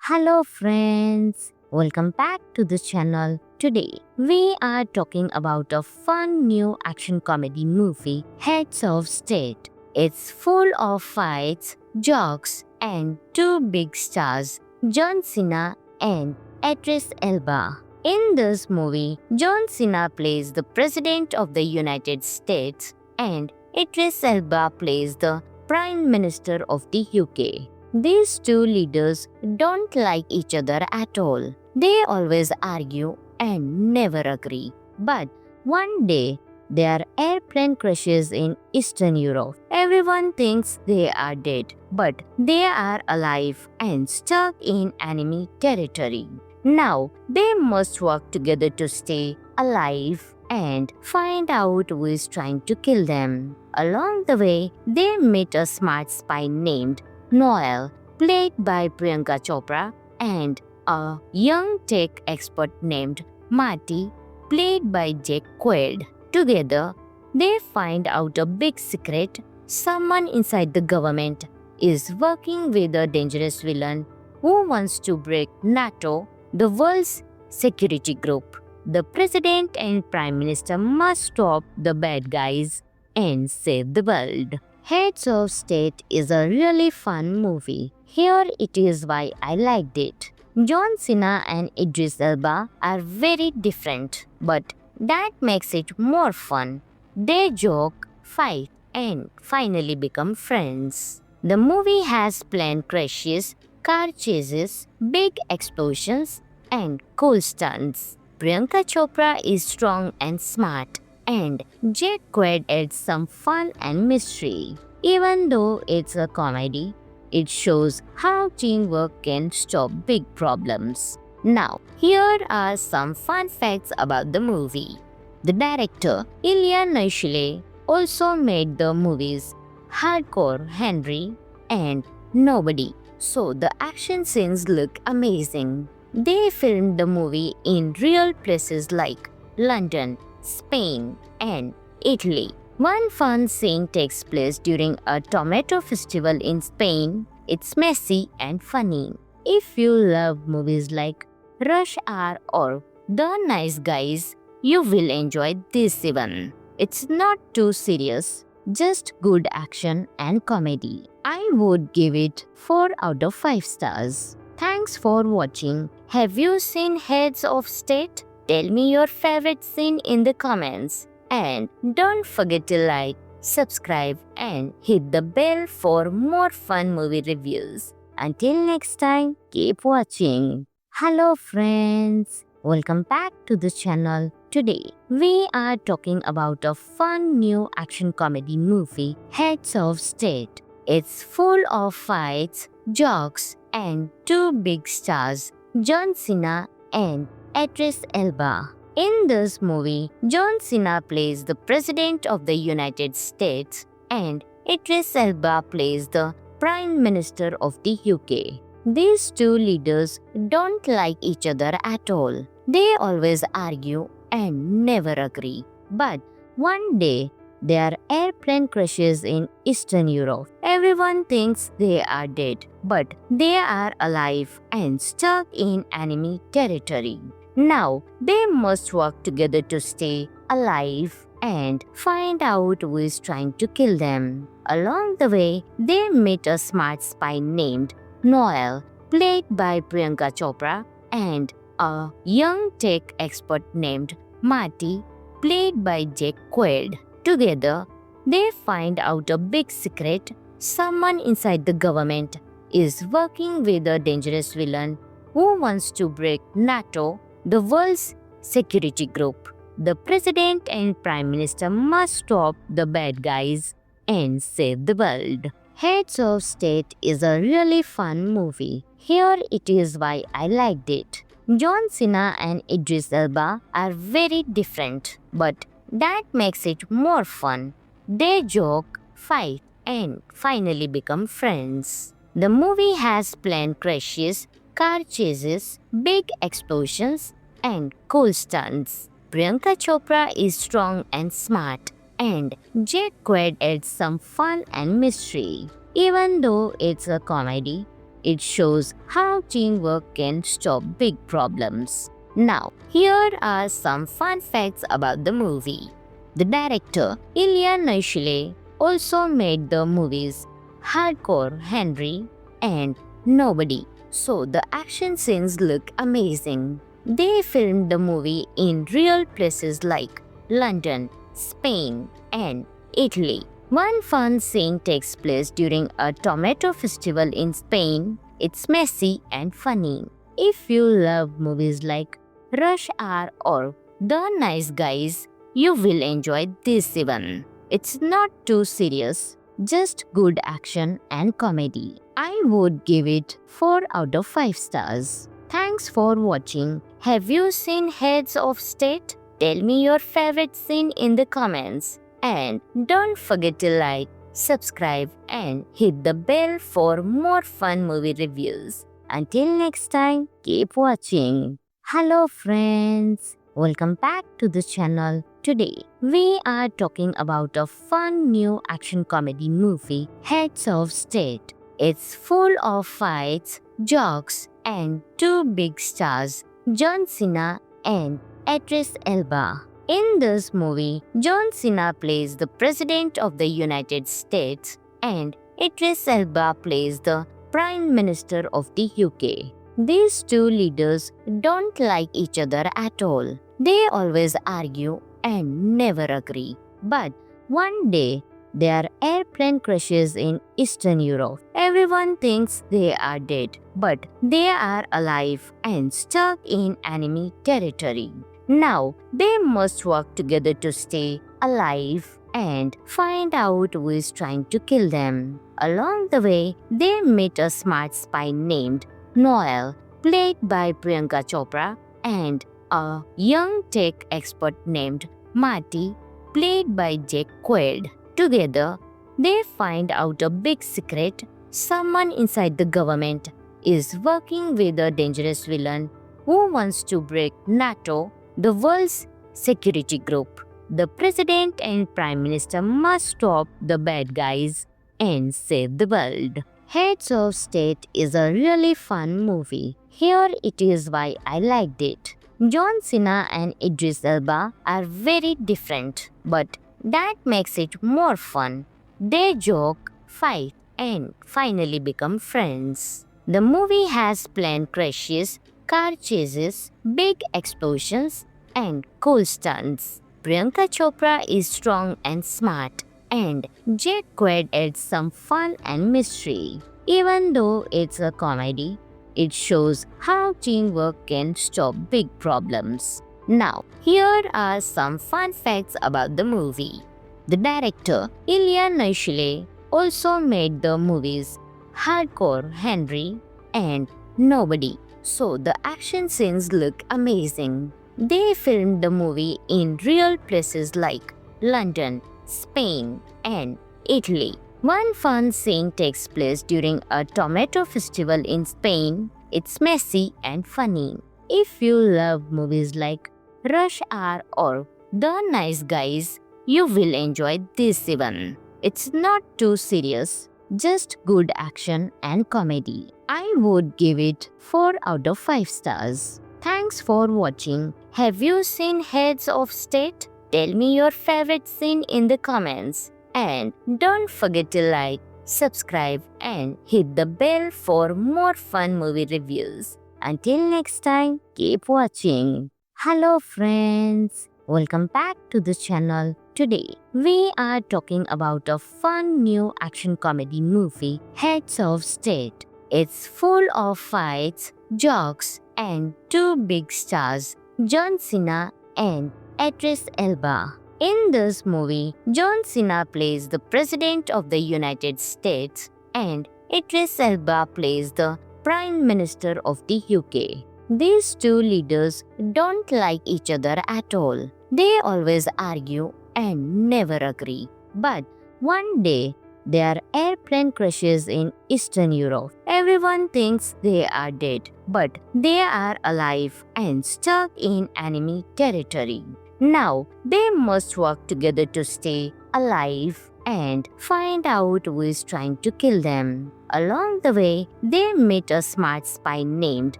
Hello friends, welcome back to the channel. Today we are talking about a fun new action comedy movie, Heads of State. It's full of fights, jokes and two big stars, John Cena and Idris Elba. In this movie, John Cena plays the President of the United States and Idris Elba plays the Prime Minister of the UK. These two leaders don't like each other at all. They always argue and never agree. But one day, their airplane crashes in Eastern Europe. Everyone thinks they are dead, but they are alive and stuck in enemy territory. Now, they must work together to stay alive and find out who is trying to kill them. Along the way, they meet a smart spy named Noel, played by Priyanka Chopra, and a young tech expert named Marty, played by Jake Quaid. Together, they find out a big secret. Someone inside the government is working with a dangerous villain who wants to break NATO, the world's security group. The president and prime minister must stop the bad guys and save the world. Heads of State is a really fun movie. Here it is why I liked it. John Cena and Idris Elba are very different, but that makes it more fun. They joke, fight, and finally become friends. The movie has plane crashes, car chases, big explosions, and cool stunts. Priyanka Chopra is strong and smart, and Jake Quaid adds some fun and mystery. Even though it's a comedy, it shows how teamwork can stop big problems. Now, here are some fun facts about the movie. The director, Ilya Naishile, also made the movies Hardcore Henry and Nobody, so the action scenes look amazing. They filmed the movie in real places like London, Spain, and Italy. One fun scene takes place during a tomato festival in Spain. It's messy and funny. If you love movies like Rush Hour or The Nice Guys, you will enjoy this one. It's not too serious, just good action and comedy. I would give it 4 out of 5 stars. Thanks for watching. Have you seen Heads of State? Tell me your favorite scene in the comments. And don't forget to like, subscribe, and hit the bell for more fun movie reviews. Until next time, keep watching. Hello friends, welcome back to the channel. Today, we are talking about a fun new action comedy movie, Heads of State. It's full of fights, jokes, and two big stars, John Cena and Idris Elba. In this movie, John Cena plays the President of the United States and Idris Elba plays the Prime Minister of the UK. These two leaders don't like each other at all. They always argue and never agree. But one day, their airplane crashes in Eastern Europe. Everyone thinks they are dead, but they are alive and stuck in enemy territory. Now, they must work together to stay alive and find out who is trying to kill them. Along the way, they meet a smart spy named Noel, played by Priyanka Chopra, and a young tech expert named Marty, played by Jake Quaid. Together, they find out a big secret. Someone inside the government is working with a dangerous villain who wants to break NATO, the world's security group. The president and prime minister must stop the bad guys and save the world. Heads of State is a really fun movie. Here it is why I liked it. John Cena and Idris Elba are very different, but that makes it more fun. They joke, fight, and finally become friends. The movie has plane crashes, car chases, big explosions, and cool stunts. Priyanka Chopra is strong and smart, and Jake Quaid adds some fun and mystery. Even though it's a comedy, It shows how teamwork can stop big problems. Now, here are some fun facts about the movie. The director, Ilya Naishule, also made the movies Hardcore Henry and Nobody, so the action scenes look amazing. They filmed the movie in real places like London, Spain, and Italy. One fun scene takes place during a tomato festival in Spain. It's messy and funny. If you love movies like Rush Hour or The Nice Guys, you will enjoy this one. It's not too serious, just good action and comedy. I would give it 4 out of 5 stars. Thanks for watching. Have you seen Heads of State? Tell me your favorite scene in the comments. And don't forget to like, subscribe, and hit the bell for more fun movie reviews. Until next time, keep watching. Hello friends, welcome back to the channel. Today, we are talking about a fun new action comedy movie, Heads of State. It's full of fights, jokes, and two big stars, John Cena and Idris Elba. In this movie, John Cena plays the President of the United States and Idris Elba plays the Prime Minister of the UK. These two leaders don't like each other at all. They always argue and never agree. But one day, their airplane crashes in Eastern Europe. Everyone thinks they are dead, but they are alive and stuck in enemy territory. Now, they must work together to stay alive and find out who is trying to kill them. Along the way, they meet a smart spy named Noel, played by Priyanka Chopra, and a young tech expert named Marty, played by Jake Quaid. Together, they find out a big secret. Someone inside the government is working with a dangerous villain who wants to break NATO, the world's security group. The president and prime minister must stop the bad guys and save the world. Heads of State is a really fun movie. Here it is why I liked it. John Cena and Idris Elba are very different, but that makes it more fun. They joke, fight, and finally become friends. The movie has plane crashes, car chases, big explosions, and cool stunts. Priyanka Chopra is strong and smart, and Jake Quaid adds some fun and mystery. Even though it's a comedy, it shows how teamwork can stop big problems. Now, here are some fun facts about the movie. The director, Ilya Naishule, also made the movies Hardcore Henry and Nobody, so the action scenes look amazing. They filmed the movie in real places like London, Spain, and Italy. One fun scene takes place during a tomato festival in Spain. It's messy and funny. If you love movies like Rush Hour or The Nice Guys, you will enjoy this one. It's not too serious, just good action and comedy. I would give it 4 out of 5 stars. Thanks for watching. Have you seen Heads of State? Tell me your favorite scene in the comments. And don't forget to like, subscribe, and hit the bell for more fun movie reviews. Until next time, keep watching. Hello friends, welcome back to the channel. Today, we are talking about a fun new action comedy movie, Heads of State. It's full of fights, jokes, and two big stars, John Cena and Idris Elba. In this movie, John Cena plays the President of the United States and Idris Elba plays the Prime Minister of the UK. These two leaders don't like each other at all. They always argue and never agree. But one day, their airplane crashes in Eastern Europe. Everyone thinks they are dead, but they are alive and stuck in enemy territory. Now, they must work together to stay alive and find out who is trying to kill them. Along the way, they meet a smart spy named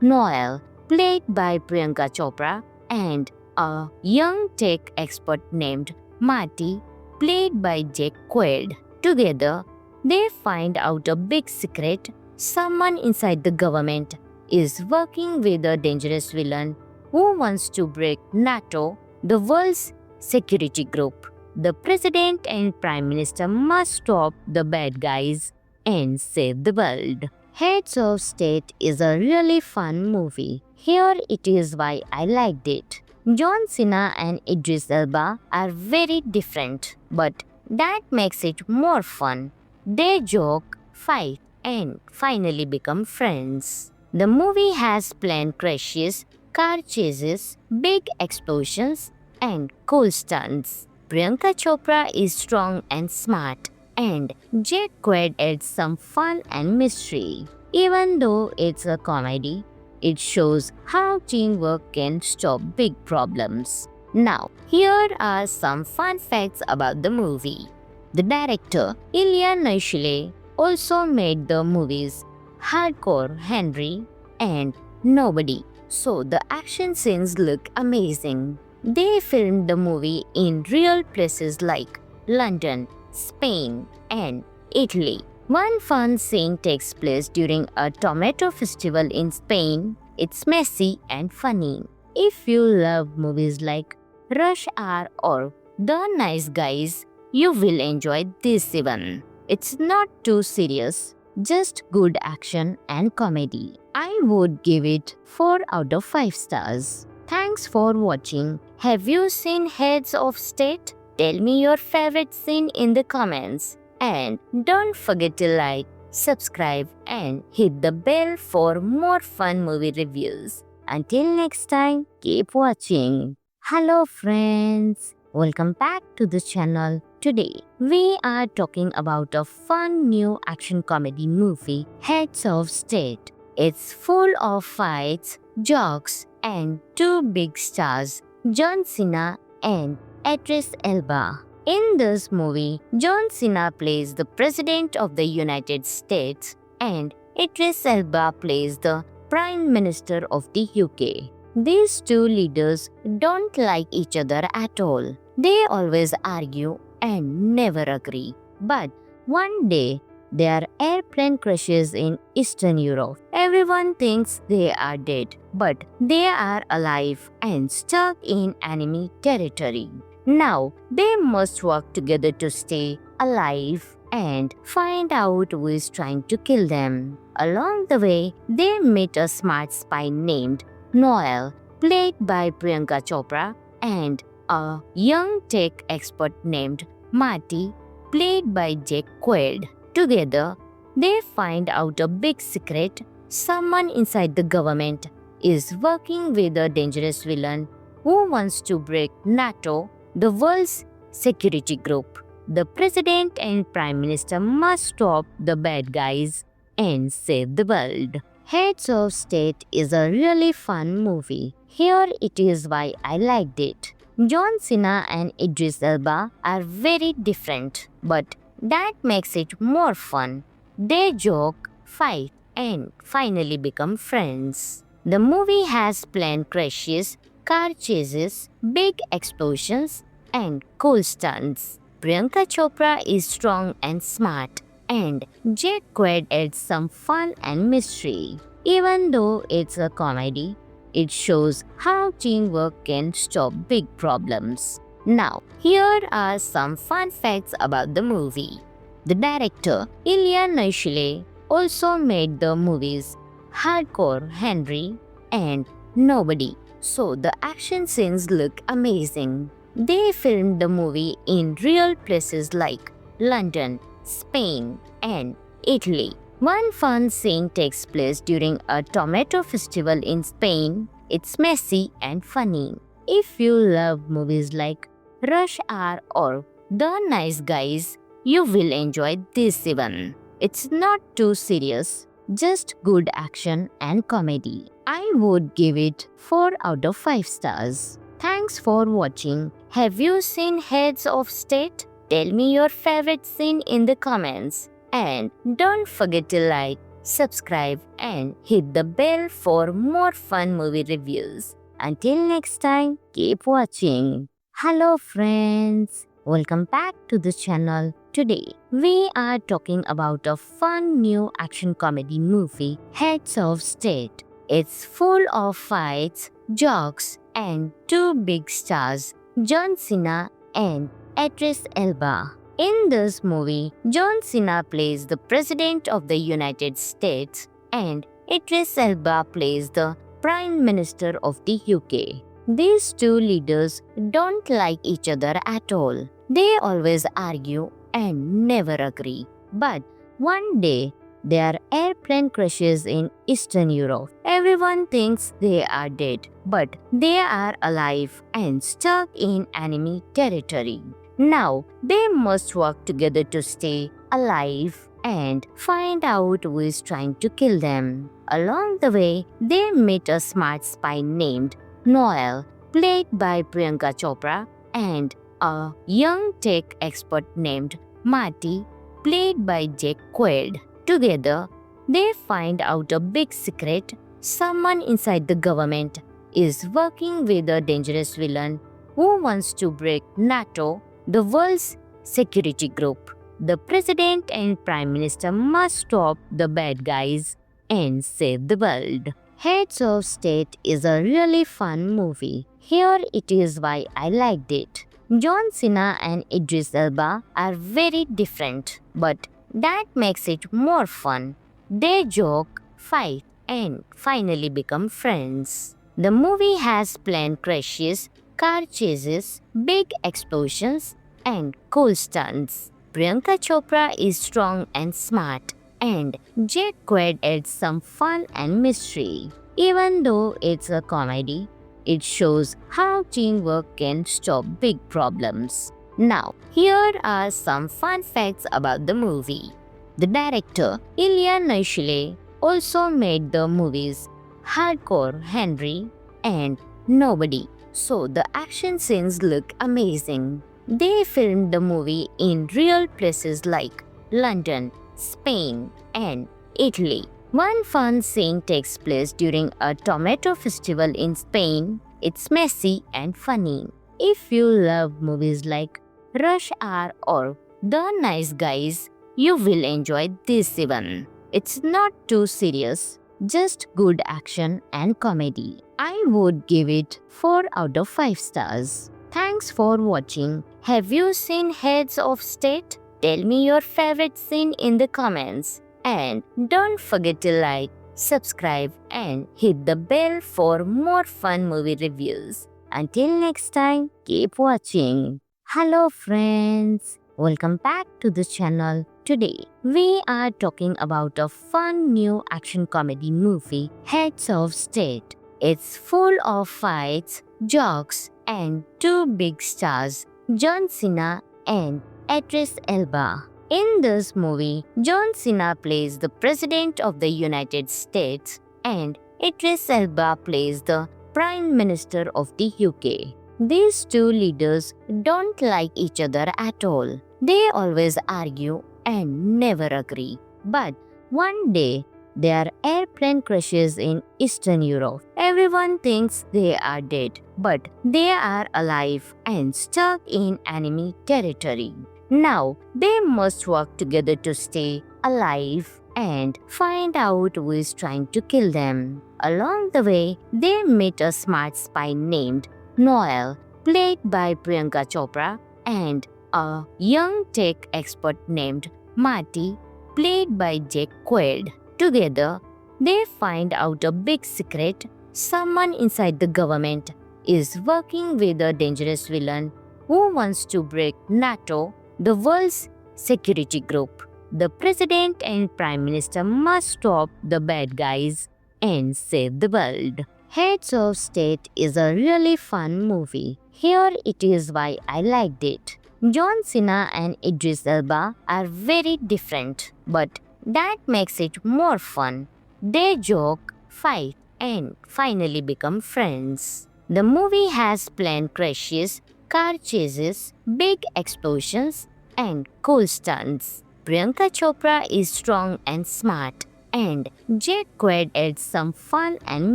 Noel, played by Priyanka Chopra, and a young tech expert named Marty, played by Jake Quaid. Together, they find out a big secret. Someone inside the government is working with a dangerous villain who wants to break NATO, the world's security group. The president and prime minister must stop the bad guys and save the world. Heads of State is a really fun movie. Here it is why I liked it. John Cena and Idris Elba are very different, but that makes it more fun. They joke, fight, and finally become friends. The movie has plane crashes, car chases, big explosions, and cool stunts. Priyanka Chopra is strong and smart, and Jake Quaid adds some fun and mystery. Even though it's a comedy, it shows how teamwork can stop big problems. Now, here are some fun facts about the movie. The director, Ilya Naishule, also made the movies Hardcore Henry and Nobody, so the action scenes look amazing. They filmed the movie in real places like London, Spain, and Italy. One fun scene takes place during a tomato festival in Spain. It's messy and funny. If you love movies like Rush Hour or The Nice Guys, you will enjoy this one. It's not too serious, just good action and comedy. I would give it 4 out of 5 stars. Thanks for watching. Have you seen Heads of State? Tell me your favorite scene in the comments. And don't forget to like, subscribe, and hit the bell for more fun movie reviews. Until next time, keep watching. Hello friends, welcome back to the channel. Today, we are talking about a fun new action comedy movie, Heads of State. It's full of fights, jokes, and 2 big stars, John Cena and Idris Elba. In this movie, John Cena plays the President of the United States and Idris Elba plays the Prime Minister of the UK. These 2 leaders don't like each other at all. They always argue and never agree. But one day, their airplane crashes in Eastern Europe. Everyone thinks they are dead, but they are alive and stuck in enemy territory. Now, they must work together to stay alive and find out who is trying to kill them. Along the way, they meet a smart spy named Noel, played by Priyanka Chopra, and a young tech expert named Marty, played by Jake Quaid. Together, they find out a big secret. Someone inside the government is working with a dangerous villain who wants to break NATO, the world's security group. The president and prime minister must stop the bad guys and save the world. Heads of State is a really fun movie. Here it is why I liked it. John Cena and Idris Elba are very different, but that makes it more fun. They joke, fight, and finally become friends. The movie has plane crashes, car chases, big explosions, and cool stunts. Priyanka Chopra is strong and smart, and Jake Quaid adds some fun and mystery. Even though it's a comedy, it shows how teamwork can stop big problems. Now, here are some fun facts about the movie. The director, Ilya Naishule, also made the movies Hardcore Henry and Nobody, so the action scenes look amazing. They filmed the movie in real places like London, Spain, and Italy. One fun scene takes place during a tomato festival in Spain. It's messy and funny. If you love movies like Rush Hour or The Nice Guys, you will enjoy this one. It's not too serious, just good action and comedy. I would give it 4 out of 5 stars. Thanks for watching. Have you seen Heads of State? Tell me your favorite scene in the comments. And don't forget to like, subscribe, and hit the bell for more fun movie reviews. Until next time, keep watching. Hello friends, welcome back to the channel. Today, we are talking about a fun new action comedy movie, Heads of State. It's full of fights, jokes, and two big stars, John Cena and Idris Elba. In this movie, John Cena plays the President of the United States and Idris Elba plays the Prime Minister of the UK. These two leaders don't like each other at all. They always argue and never agree. But one day, their airplane crashes in Eastern Europe. Everyone thinks they are dead, but they are alive and stuck in enemy territory. Now, they must work together to stay alive and find out who is trying to kill them. Along the way, they meet a smart spy named Noel, played by Priyanka Chopra, and a young tech expert named Marty, played by Jake Quaid. Together, they find out a big secret. Someone inside the government is working with a dangerous villain who wants to break NATO, the world's security group. The president and prime minister must stop the bad guys and save the world. Heads of State is a really fun movie. Here it is why I liked it. John Cena and Idris Elba are very different, but that makes it more fun. They joke, fight, and finally become friends. The movie has plane crashes, car chases, big explosions, and cool stunts. Priyanka Chopra is strong and smart, and Jake Quaid adds some fun and mystery. Even though it's a comedy, it shows how teamwork can stop big problems. Now, here are some fun facts about the movie. The director, Ilya Naishule, also made the movies Hardcore Henry and Nobody, so the action scenes look amazing. They filmed the movie in real places like London, Spain, and Italy. One fun scene takes place during a tomato festival in Spain. It's messy and funny. If you love movies like Rush Hour or The Nice Guys, you will enjoy this one. It's not too serious, just good action and comedy. I would give it 4 out of 5 stars. Thanks for watching. Have you seen Heads of State? Tell me your favorite scene in the comments. And don't forget to like, subscribe, and hit the bell for more fun movie reviews. Until next time, keep watching. Hello friends, welcome back to the channel. Today, we are talking about a fun new action comedy movie, Heads of State. It's full of fights, jokes, and two big stars, John Cena and Idris Elba. In this movie, John Cena plays the President of the United States and Idris Elba plays the Prime Minister of the UK. These two leaders don't like each other at all. They always argue and never agree. But one day, their airplane crashes in Eastern Europe. Everyone thinks they are dead, but they are alive and stuck in enemy territory. Now, they must work together to stay alive and find out who is trying to kill them. Along the way, they meet a smart spy named Noel, played by Priyanka Chopra, and a young tech expert named Marty, played by Jake Quaid. Together, they find out a big secret. Someone inside the government is working with a dangerous villain who wants to break NATO, the world's security group. The president and prime minister must stop the bad guys and save the world. Heads of State is a really fun movie. Here it is why I liked it. John Cena and Idris Elba are very different, but that makes it more fun. They joke, fight, and finally become friends. The movie has plane crashes, car chases, big explosions, and cool stunts. Priyanka Chopra is strong and smart, and Jake Quaid adds some fun and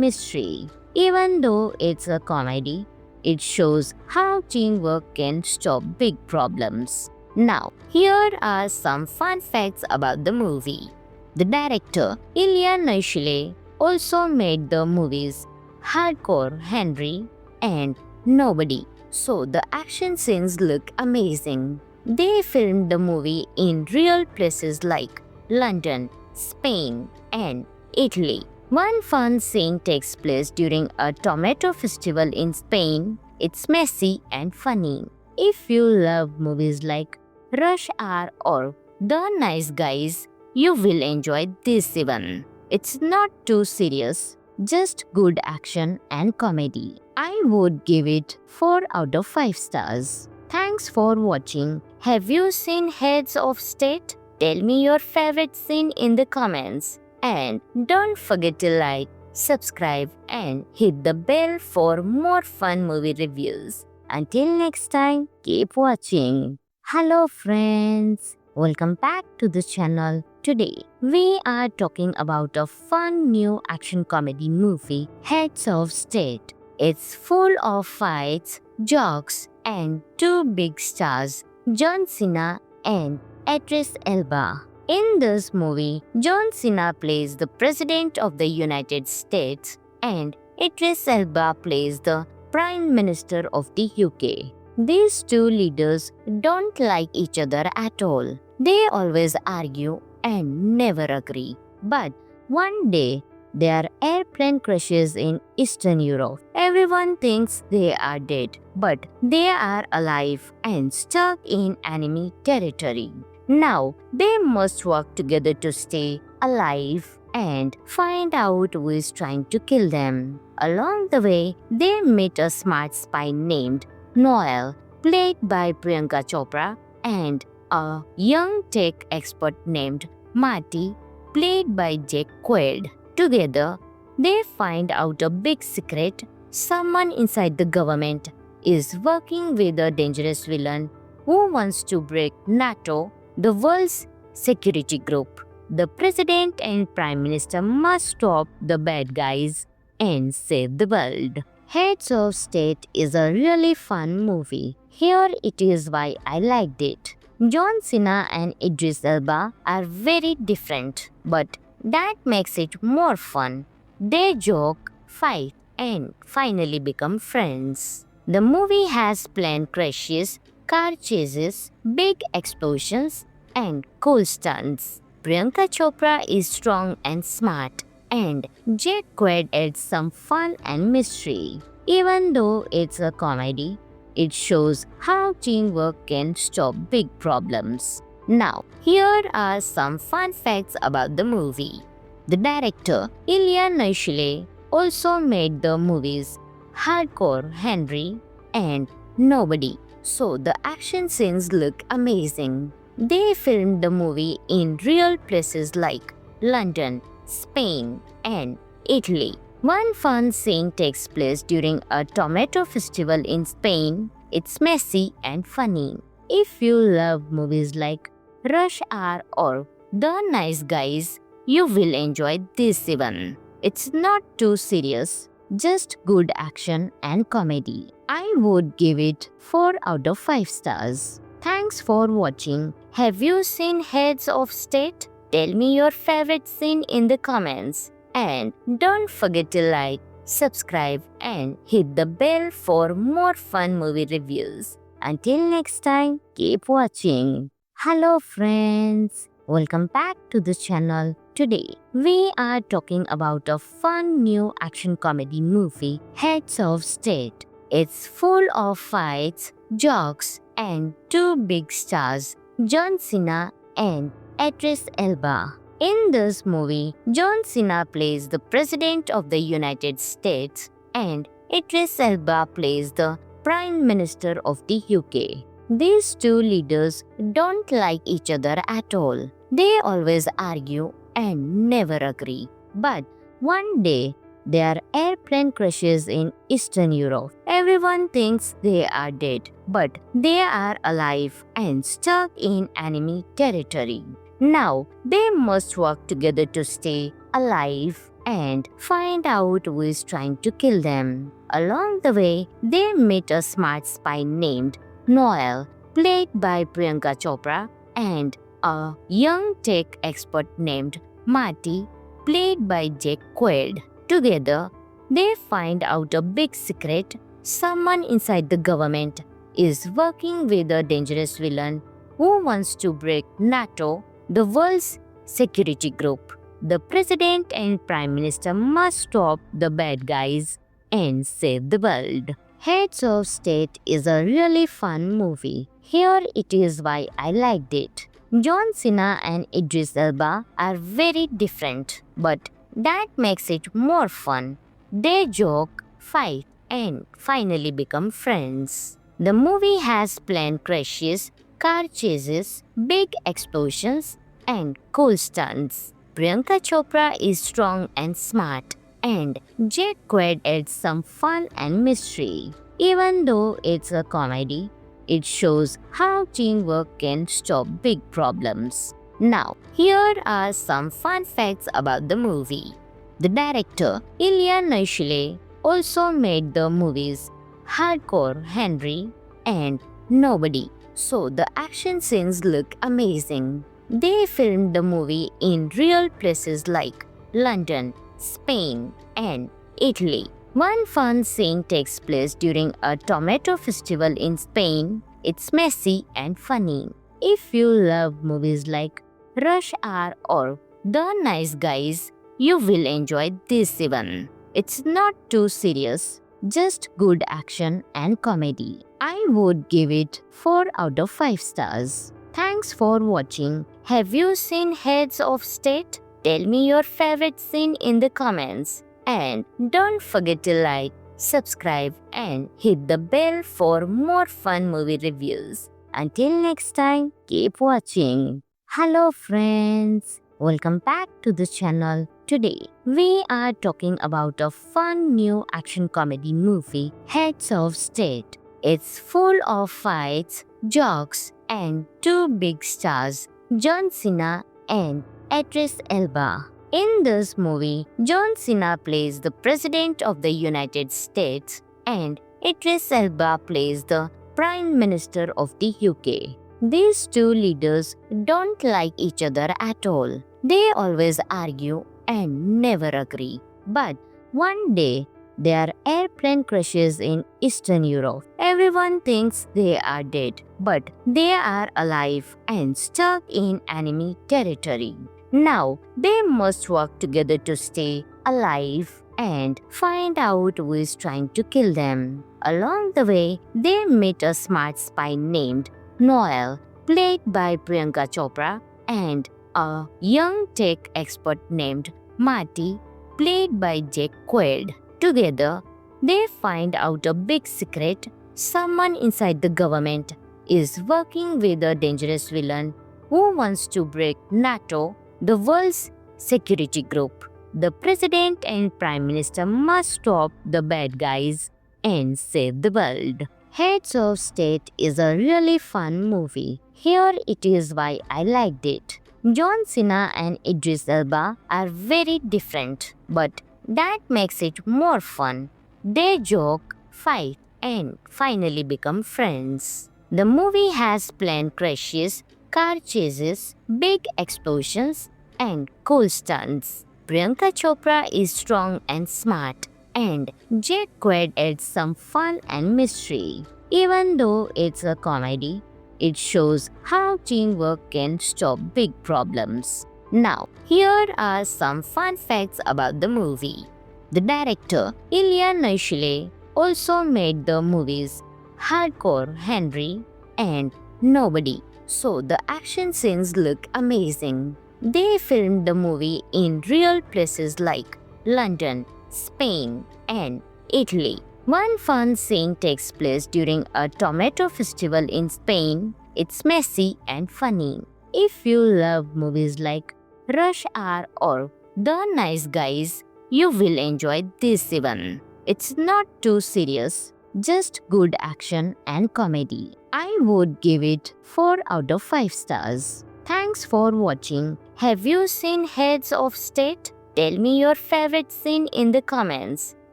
mystery. Even though it's a comedy, it shows how teamwork can stop big problems. Now, here are some fun facts about the movie. The director, Ilya Naishule, also made the movies Hardcore Henry and Nobody, so the action scenes look amazing. They filmed the movie in real places like London, Spain, and Italy. One fun scene takes place during a tomato festival in Spain. It's messy and funny. If you love movies like Rush Hour or The Nice Guys, you will enjoy this one. It's not too serious, just good action and comedy. I would give it 4 out of 5 stars. Thanks for watching. Have you seen Heads of State? Tell me your favorite scene in the comments. And don't forget to like, subscribe, and hit the bell for more fun movie reviews. Until next time, keep watching. Hello friends, welcome back to the channel. Today, we are talking about a fun new action comedy movie, Heads of State. It's full of fights, jokes, and two big stars, John Cena and Idris Elba. In this movie, John Cena plays the President of the United States and Idris Elba plays the Prime Minister of the UK. These two leaders don't like each other at all. They always argue and never agree. But one day, their airplane crashes in Eastern Europe. Everyone thinks they are dead, but they are alive and stuck in enemy territory. Now, they must work together to stay alive and find out who is trying to kill them. Along the way, they meet a smart spy named Noel, played by Priyanka Chopra, and a young tech expert named Marty, played by Jake Quaid. Together, they find out a big secret. Someone inside the government is working with a dangerous villain who wants to break NATO, the world's security group. The president and prime minister must stop the bad guys and save the world. Heads of State is a really fun movie. Here it is why I liked it. John Cena and Idris Elba are very different, but that makes it more fun. They joke, fight, and finally become friends. The movie has plane crashes, car chases, big explosions, and cool stunts. Priyanka Chopra is strong and smart, and Jake Quaid adds some fun and mystery. Even though it's a comedy, it shows how teamwork can stop big problems. Now, here are some fun facts about the movie. The director, Ilya Naishule, also made the movies Hardcore Henry and Nobody, so the action scenes look amazing. They filmed the movie in real places like London, Spain, and Italy. One fun scene takes place during a tomato festival in Spain. It's messy and funny. If you love movies like Rush Hour or The Nice Guys, you will enjoy this one. It's not too serious, just good action and comedy. I would give it 4 out of 5 stars. Thanks for watching. Have you seen Heads of State? Tell me your favorite scene in the comments. And don't forget to like, subscribe, and hit the bell for more fun movie reviews. Until next time, keep watching. Hello friends, welcome back to the channel. Today, we are talking about a fun new action comedy movie, Heads of State. It's full of fights, jokes, and two big stars, John Cena and Idris Elba. In this movie, John Cena plays the President of the United States and Idris Elba plays the Prime Minister of the UK. These two leaders don't like each other at all. They always argue and never agree. But one day, There are airplane crashes in Eastern Europe. Everyone thinks they are dead, but they are alive and stuck in enemy territory. Now they must work together to stay alive and find out who is trying to kill them. Along the way, they meet a smart spy named Noel, played by Priyanka Chopra, and a young tech expert named Marty, played by Jake Quaid. Together, they find out a big secret. Someone inside the government is working with a dangerous villain who wants to break NATO, the world's security group. The president and prime minister must stop the bad guys and save the world. Heads of State is a really fun movie. Here it is why I liked it. John Cena and Idris Elba are very different, but that makes it more fun. They joke, fight, and finally become friends. The movie has plane crashes, car chases, big explosions, and cool stunts. Priyanka Chopra is strong and smart, and Jake Quaid adds some fun and mystery. Even though it's a comedy, it shows how teamwork can stop big problems. Now, here are some fun facts about the movie. The director, Ilya Naishule, also made the movies Hardcore Henry and Nobody, so the action scenes look amazing. They filmed the movie in real places like London, Spain, and Italy. One fun scene takes place during a tomato festival in Spain. It's messy and funny. If you love movies like Rush Hour or The Nice Guys, you will enjoy this one. It's not too serious, just good action and comedy. I would give it 4 out of 5 stars. Thanks for watching. Have you seen Heads of State? Tell me your favorite scene in the comments. And don't forget to like, subscribe, and hit the bell for more fun movie reviews. Until next time, keep watching. Hello friends, welcome back to the channel. Today, we are talking about a fun new action comedy movie, Heads of State. It's full of fights, jokes, and 2 big stars, John Cena and Idris Elba. In this movie, John Cena plays the President of the United States and Idris Elba plays the Prime Minister of the UK. These two leaders don't like each other at all. They always argue and never agree. But one day, there are airplane crashes in Eastern Europe. Everyone thinks they are dead, but they are alive and stuck in enemy territory. Now they must work together to stay alive and find out who is trying to kill them. Along the way, they meet a smart spy named Noel, played by Priyanka Chopra, and a young tech expert named Marty, played by Jake Quaid. Together, they find out a big secret. Someone inside the government is working with a dangerous villain who wants to break NATO, the world's security group. The president and prime minister must stop the bad guys and save the world. Heads of State is a really fun movie. Here it is why I liked it. John Cena and Idris Elba are very different, but that makes it more fun. They joke, fight, and finally become friends. The movie has plane crashes, car chases, big explosions, and cool stunts. Priyanka Chopra is strong and smart, and Jake Quaid adds some fun and mystery. Even though it's a comedy, it shows how teamwork can stop big problems. Now, here are some fun facts about the movie. The director, Ilya Naishule, also made the movies Hardcore Henry and Nobody, so the action scenes look amazing. They filmed the movie in real places like London, Spain, and Italy. One fun scene takes place during a tomato festival in Spain. It's messy and funny. If you love movies like Rush Hour or The Nice Guys, You will enjoy this one. It's not too serious, just good action and comedy. I would give it 4 out of 5 stars. Thanks for watching. Have you seen Heads of State? Tell me your favorite scene in the comments.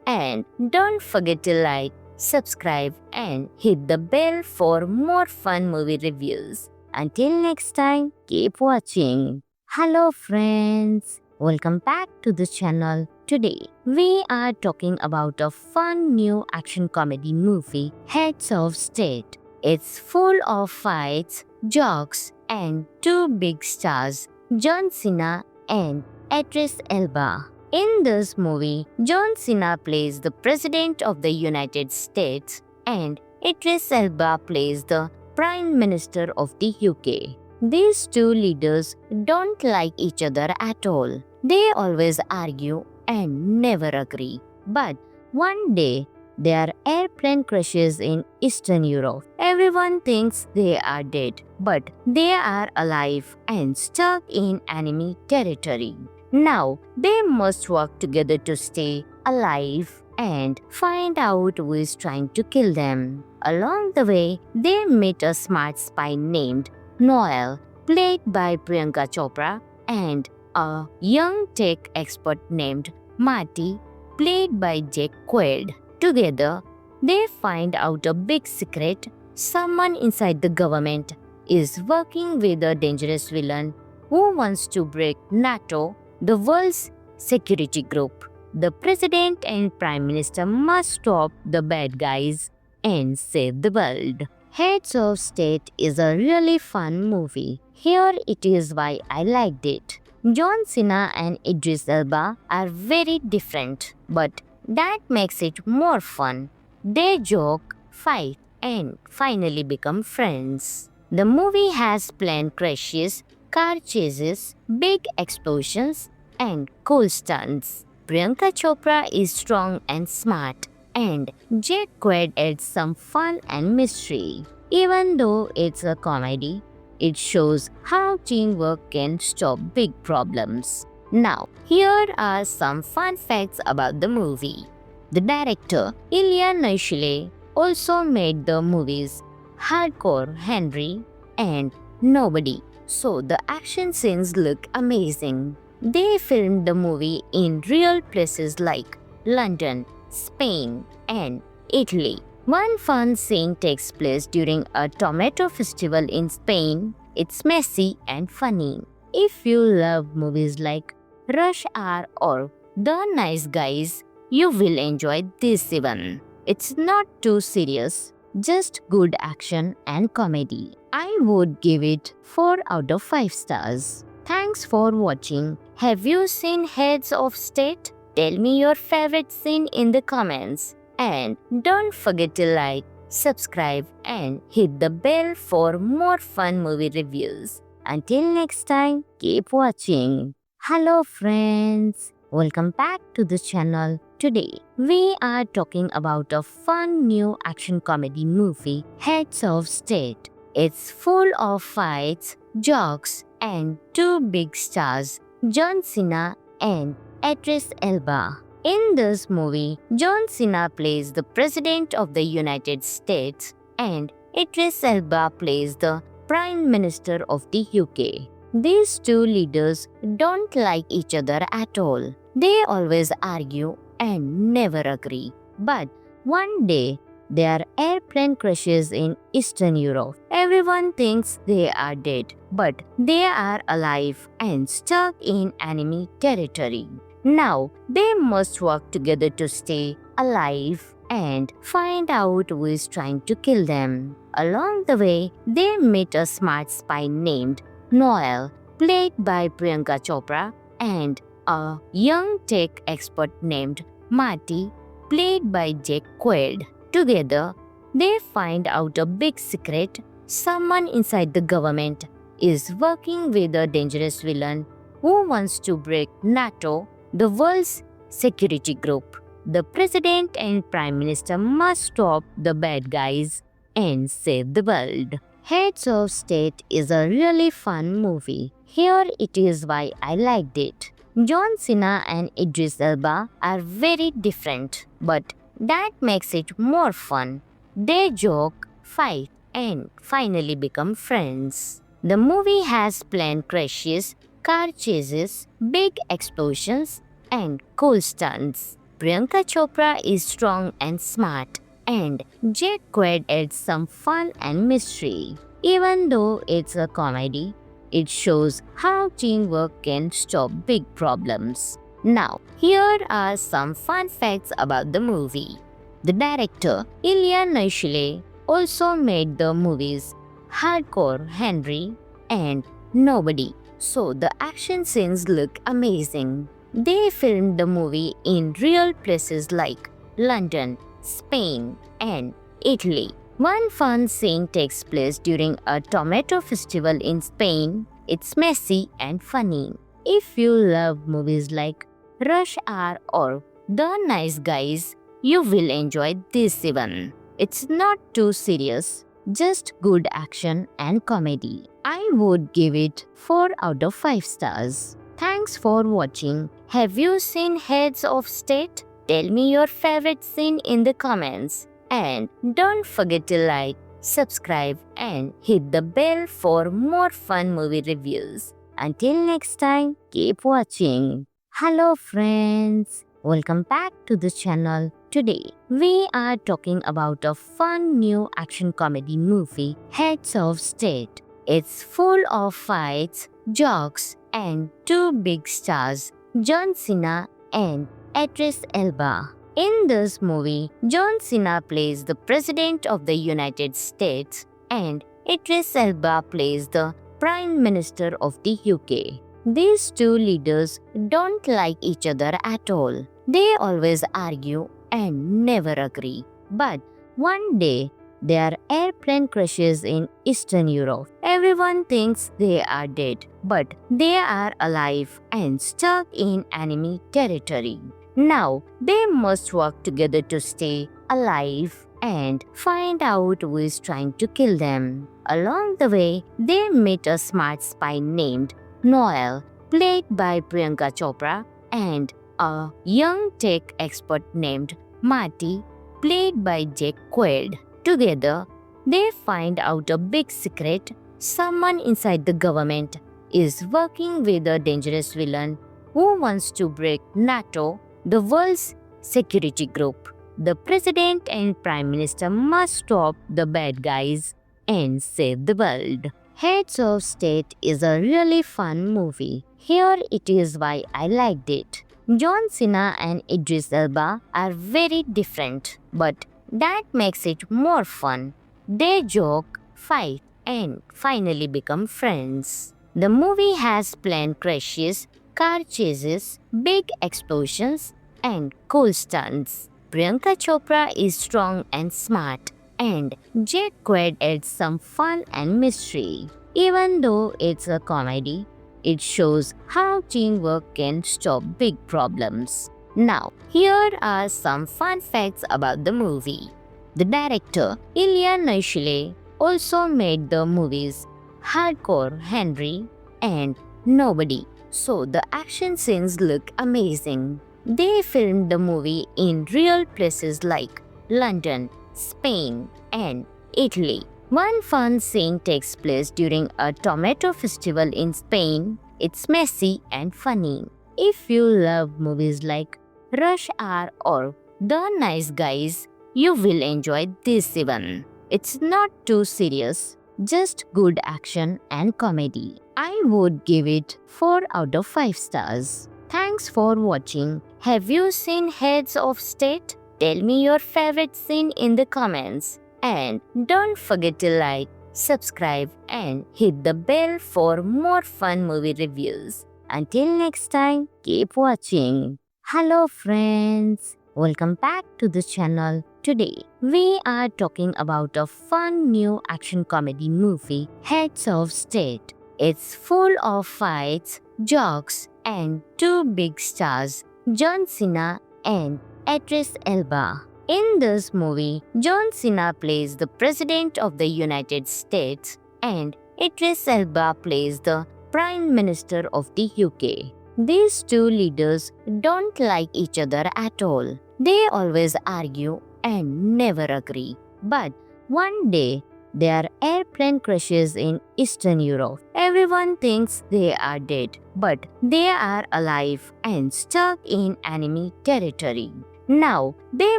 And don't forget to like, subscribe, and hit the bell for more fun movie reviews. Until next time, keep watching. Hello friends, welcome back to the channel. Today, we are talking about a fun new action comedy movie, Heads of State. It's full of fights, jokes, and two big stars, John Cena and Idris Elba. In this movie, John Cena plays the President of the United States and Idris Elba plays the Prime Minister of the UK. These two leaders don't like each other at all. They always argue and never agree. But one day, their airplane crashes in Eastern Europe. Everyone thinks they are dead, but they are alive and stuck in enemy territory. Now, they must work together to stay alive and find out who is trying to kill them. Along the way, they meet a smart spy named Noel, played by Priyanka Chopra, and a young tech expert named Marty, played by Jake Quaid. Together, they find out a big secret. Someone inside the government is working with a dangerous villain who wants to break NATO, the world's security group. The president and prime minister must stop the bad guys and save the world. Heads of State is a really fun movie. Here it is why I liked it. John Cena and Idris Elba are very different, but that makes it more fun. They joke, fight, and finally become friends. The movie has plane crashes, car chases, big explosions, and cool stunts. Priyanka Chopra is strong and smart, and Jake Quaid adds some fun and mystery. Even though it's a comedy, it shows how teamwork can stop big problems. Now, here are some fun facts about the movie. The director, Ilya Naishile, also made the movies Hardcore Henry and Nobody, so the action scenes look amazing. They filmed the movie in real places like London, Spain, and Italy. One fun scene takes place during a tomato festival in Spain. It's messy and funny. If you love movies like Rush Hour or The Nice Guys, you will enjoy this one. It's not too serious, just good action and comedy. I would give it 4 out of 5 stars. Thanks for watching. Have you seen Heads of State? Tell me your favorite scene in the comments. And don't forget to like, subscribe, and hit the bell for more fun movie reviews. Until next time, keep watching. Hello friends, welcome back to the channel. Today, we are talking about a fun new action comedy movie, Heads of State. It's full of fights, jokes, and two big stars, John Cena and Idris Elba. In this movie, John Cena plays the President of the United States and Idris Elba plays the Prime Minister of the UK. These two leaders don't like each other at all. They always argue and never agree. But one day, their airplane crashes in Eastern Europe. Everyone thinks they are dead, but they are alive and stuck in enemy territory. Now, they must work together to stay alive and find out who is trying to kill them. Along the way, they meet a smart spy named Noel, played by Priyanka Chopra, and a young tech expert named Marty, played by Jake Quaid. Together, they find out a big secret. Someone inside the government is working with a dangerous villain who wants to break NATO, the world's security group. The president and prime minister must stop the bad guys and save the world. Heads of State is a really fun movie. Here it is why I liked it. John Cena and Idris Elba are very different, but that makes it more fun. They joke, fight, and finally become friends. The movie has plane crashes, car chases, big explosions, and cool stunts. Priyanka Chopra is strong and smart, and Jake Quaid adds some fun and mystery. Even though it's a comedy, it shows how teamwork can stop big problems. Now, here are some fun facts about the movie. The director, Ilya Naishule, also made the movies Hardcore Henry and Nobody, so the action scenes look amazing. They filmed the movie in real places like London, Spain, and Italy. One fun scene takes place during a tomato festival in Spain. It's messy and funny. If you love movies like Rush Hour or The Nice Guys, you will enjoy this one. It's not too serious, just good action and comedy. I would give it 4 out of 5 stars. Thanks for watching. Have you seen Heads of State? Tell me your favorite scene in the comments. And don't forget to like, subscribe, and hit the bell for more fun movie reviews. Until next time, keep watching. Hello friends, welcome back to the channel. Today, we are talking about a fun new action comedy movie, Heads of State. It's full of fights, jokes, and two big stars, John Cena and Idris Elba. In this movie, John Cena plays the President of the United States and Idris Elba plays the Prime Minister of the UK. These two leaders don't like each other at all. They always argue and never agree. But one day, their airplane crashes in Eastern Europe. Everyone thinks they are dead, but they are alive and stuck in enemy territory. Now, they must work together to stay alive and find out who is trying to kill them. Along the way, they meet a smart spy named Noel, played by Priyanka Chopra, and a young tech expert named Marty, played by Jake Quaid. Together, they find out a big secret. Someone inside the government is working with a dangerous villain who wants to break NATO, the world's security group. The president and prime minister must stop the bad guys and save the world. Heads of State is a really fun movie. Here it is why I liked it. John Cena and Idris Elba are very different, but that makes it more fun. They joke, fight, and finally become friends. The movie has plane crashes, car chases, big explosions, and cool stunts. Priyanka Chopra is strong and smart, and Jake Quaid adds some fun and mystery. Even though it's a comedy, it shows how teamwork can stop big problems. Now, here are some fun facts about the movie. The director, Ilya Naishule, also made the movies Hardcore Henry and Nobody, so the action scenes look amazing. They filmed the movie in real places like London, Spain, and Italy. One fun scene takes place during a tomato festival in Spain. It's messy and funny. If you love movies like Rush Hour or The Nice Guys, you will enjoy this one. It's not too serious, just good action and comedy. I would give it 4 out of 5 stars. Thanks for watching. Have you seen Heads of State? Tell me your favorite scene in the comments. And don't forget to like, subscribe, and hit the bell for more fun movie reviews. Until next time, keep watching. Hello friends, welcome back to the channel. Today, we are talking about a fun new action comedy movie, Heads of State. It's full of fights, jokes, and two big stars, John Cena and Idris Elba. In this movie, John Cena plays the President of the United States and Idris Elba plays the Prime Minister of the UK. These two leaders don't like each other at all. They always argue and never agree. But one day, their airplane crashes in Eastern Europe. Everyone thinks they are dead, but they are alive and stuck in enemy territory. Now, they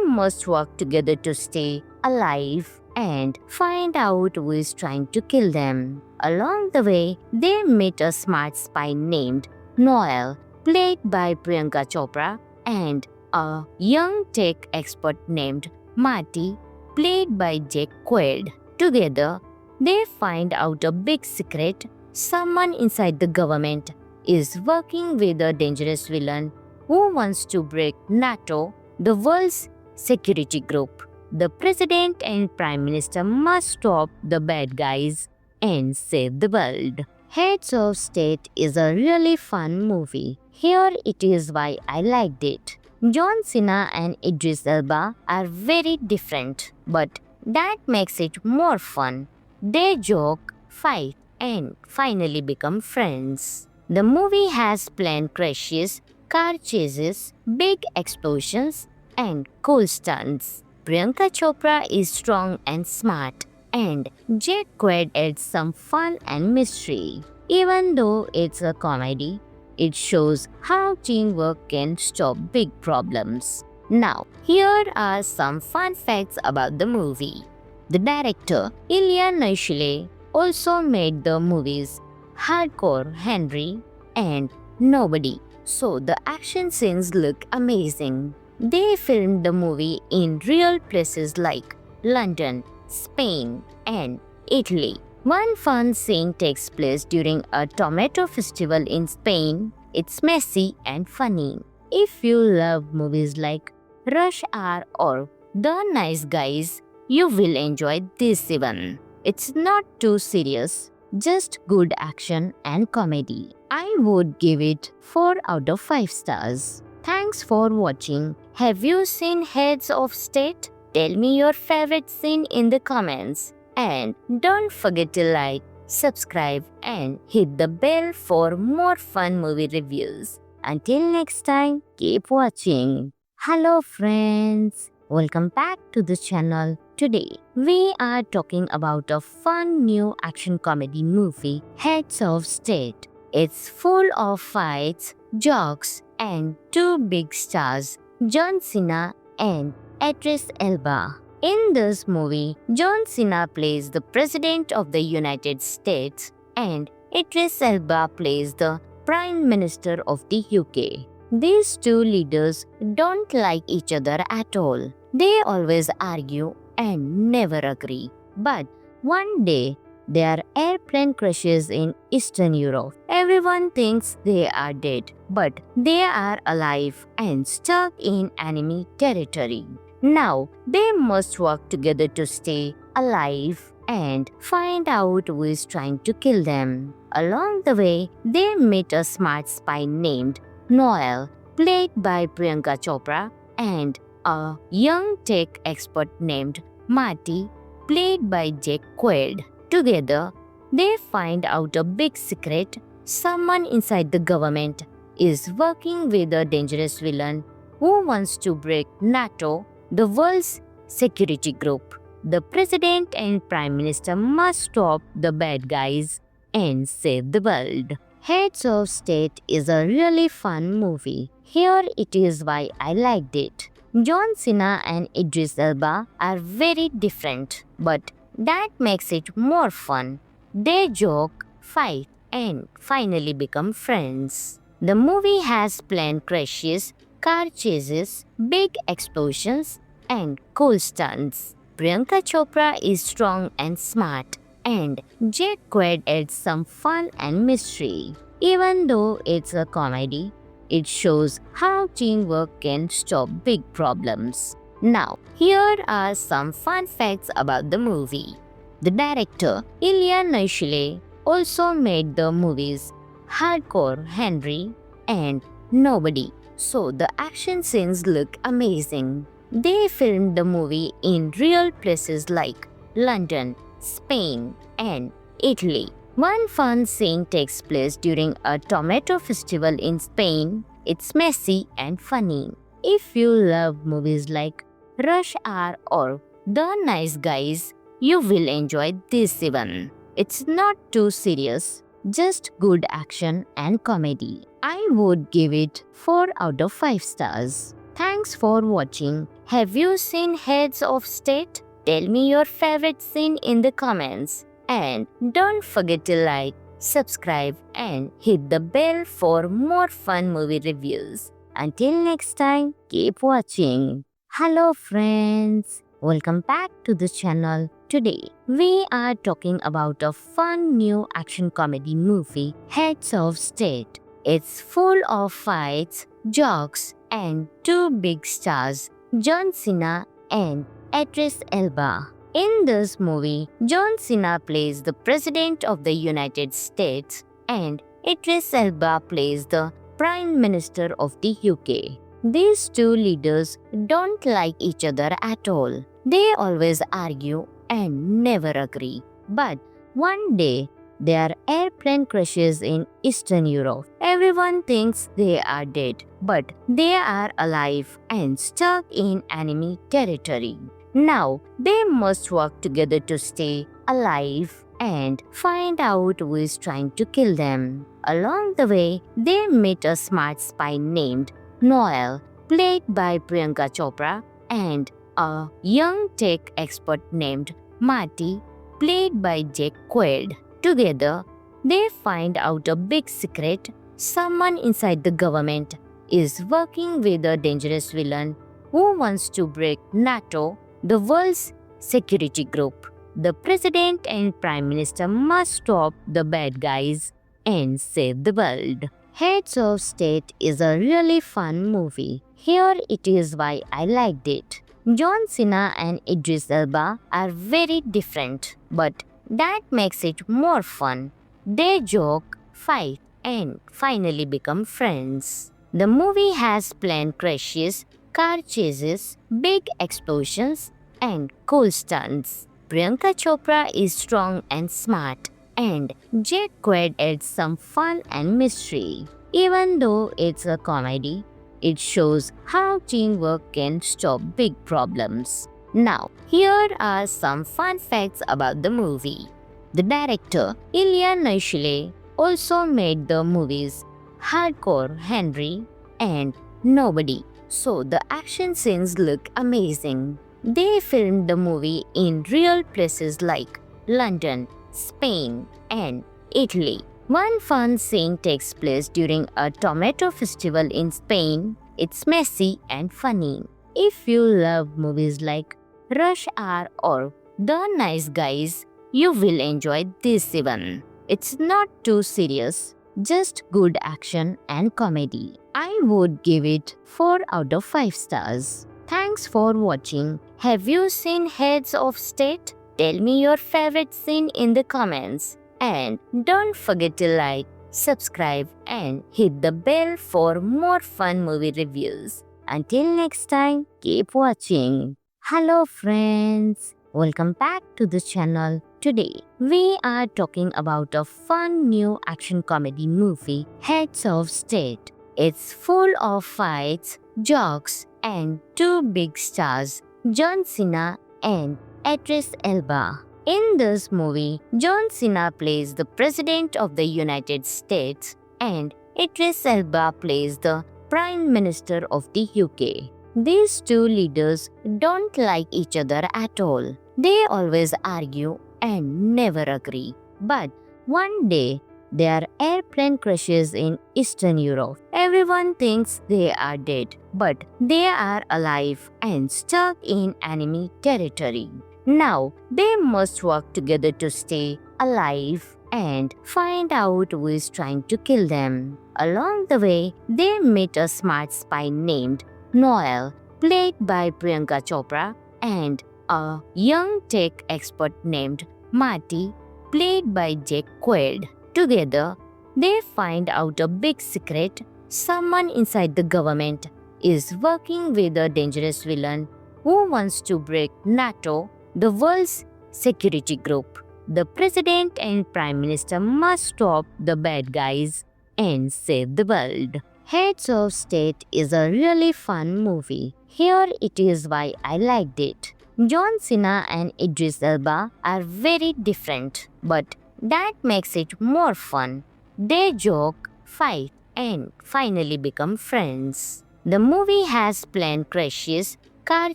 must work together to stay alive and find out who is trying to kill them. Along the way, they meet a smart spy named Noel, played by Priyanka Chopra, and a young tech expert named Marty, played by Jake Quaid. Together, they find out a big secret. Someone inside the government is working with a dangerous villain who wants to break NATO, the world's security group. The president and prime minister must stop the bad guys and save the world. Heads of State is a really fun movie. Here it is why I liked it. John Cena and Idris Elba are very different, but that makes it more fun. They joke, fight, and finally become friends. The movie has plane crashes, car chases, big explosions, and cool stunts. Priyanka Chopra is strong and smart, and Jake Quaid adds some fun and mystery. Even though it's a comedy, it shows how teamwork can stop big problems. Now, here are some fun facts about the movie. The director, Ilya Naishule, also made the movies Hardcore Henry and Nobody, so the action scenes look amazing. They filmed the movie in real places like London, Spain, and Italy. One fun scene takes place during a tomato festival in Spain. It's messy and funny. If you love movies like Rush Hour or The Nice Guys, you will enjoy this one. It's not too serious, just good action and comedy. I would give it 4 out of 5 stars. Thanks for watching. Have you seen Heads of State? Tell me your favorite scene in the comments. And don't forget to like, subscribe, and hit the bell for more fun movie reviews. Until next time, keep watching. Hello friends, welcome back to the channel. Today, we are talking about a fun new action comedy movie, Heads of State. It's full of fights, jokes, and two big stars, John Cena and Idris Elba. In this movie, John Cena plays the President of the United States and Idris Elba plays the Prime Minister of the UK. These two leaders don't like each other at all. They always argue and never agree. But one day, their airplane crashes in Eastern Europe. Everyone thinks they are dead, but they are alive and stuck in enemy territory. Now, they must work together to stay alive and find out who is trying to kill them. Along the way, they meet a smart spy named Noel, played by Priyanka Chopra, and a young tech expert named Marty, played by Jake Quaid. Together, they find out a big secret. Someone inside the government is working with a dangerous villain who wants to break NATO, the world's security group. The president and prime minister must stop the bad guys and save the world. Heads of State is a really fun movie. Here it is why I liked it. John Cena and Idris Elba are very different, but that makes it more fun. They joke, fight, and finally become friends. The movie has plane crashes, car chases, big explosions, and cool stunts. Priyanka Chopra is strong and smart, and Jake Quaid adds some fun and mystery. Even though it's a comedy, it shows how teamwork can stop big problems. Now, here are some fun facts about the movie. The director, Ilya Naishule, also made the movies Hardcore Henry and Nobody, so the action scenes look amazing. They filmed the movie in real places like London, Spain, and Italy. One fun scene takes place during a tomato festival in Spain. It's messy and funny. If you love movies like Rush Hour or The Nice Guys, you will enjoy this one. It's not too serious, just good action and comedy. I would give it 4 out of 5 stars. Thanks for watching. Have you seen Heads of State? Tell me your favorite scene in the comments. And don't forget to like, subscribe, and hit the bell for more fun movie reviews. Until next time, keep watching. Hello friends, welcome back to the channel. Today, we are talking about a fun new action comedy movie, Heads of State. It's full of fights, jokes, and two big stars, John Cena and Idris Elba. In this movie, John Cena plays the President of the United States and Idris Elba plays the Prime Minister of the UK. These two leaders don't like each other at all. They always argue and never agree. But one day, their airplane crashes in Eastern Europe. Everyone thinks they are dead, but they are alive and stuck in enemy territory. Now, they must work together to stay alive and find out who is trying to kill them. Along the way, they meet a smart spy named Noel, played by Priyanka Chopra, and a young tech expert named Marty, played by Jake Quaid. Together, they find out a big secret. Someone inside the government is working with a dangerous villain who wants to break NATO, the world's security group. The president and prime minister must stop the bad guys and save the world. Heads of State is a really fun movie. Here it is why I liked it. John Cena and Idris Elba are very different, but that makes it more fun. They joke, fight, and finally become friends. The movie has plane crashes, car chases, big explosions, and cool stunts. Priyanka Chopra is strong and smart, and Jake Quaid adds some fun and mystery. Even though it's a comedy, it shows how teamwork can stop big problems. Now, here are some fun facts about the movie. The director, Ilya Naishule, also made the movies Hardcore Henry and Nobody, so the action scenes look amazing. They filmed the movie in real places like London, Spain, and Italy. One fun scene takes place during a tomato festival in Spain. It's messy and funny. If you love movies like Rush Hour or The Nice Guys, you will enjoy this one. It's not too serious, just good action and comedy. I would give it 4 out of 5 stars. Thanks for watching. Have you seen Heads of State? Tell me your favorite scene in the comments. And don't forget to like, subscribe, and hit the bell for more fun movie reviews. Until next time, keep watching. Hello friends, welcome back to the channel. Today, we are talking about a fun new action comedy movie, Heads of State. It's full of fights, jokes, and two big stars, John Cena and Idris Elba. In this movie, John Cena plays the President of the United States and Idris Elba plays the Prime Minister of the UK. These two leaders don't like each other at all. They always argue and never agree. But one day, their airplane crashes in Eastern Europe. Everyone thinks they are dead, but they are alive and stuck in enemy territory. Now, they must work together to stay alive and find out who is trying to kill them. Along the way, they meet a smart spy named Noel, played by Priyanka Chopra, and a young tech expert named Marty, played by Jake Quaid. Together, they find out a big secret. Someone inside the government is working with a dangerous villain who wants to break NATO, the world's security group. the president and prime minister must stop the bad guys and save the world. Heads of State is a really fun movie. Here it is why I liked it. John Cena and Idris Elba are very different, but that makes it more fun. They joke, fight, and finally become friends. The movie has plane crashes, car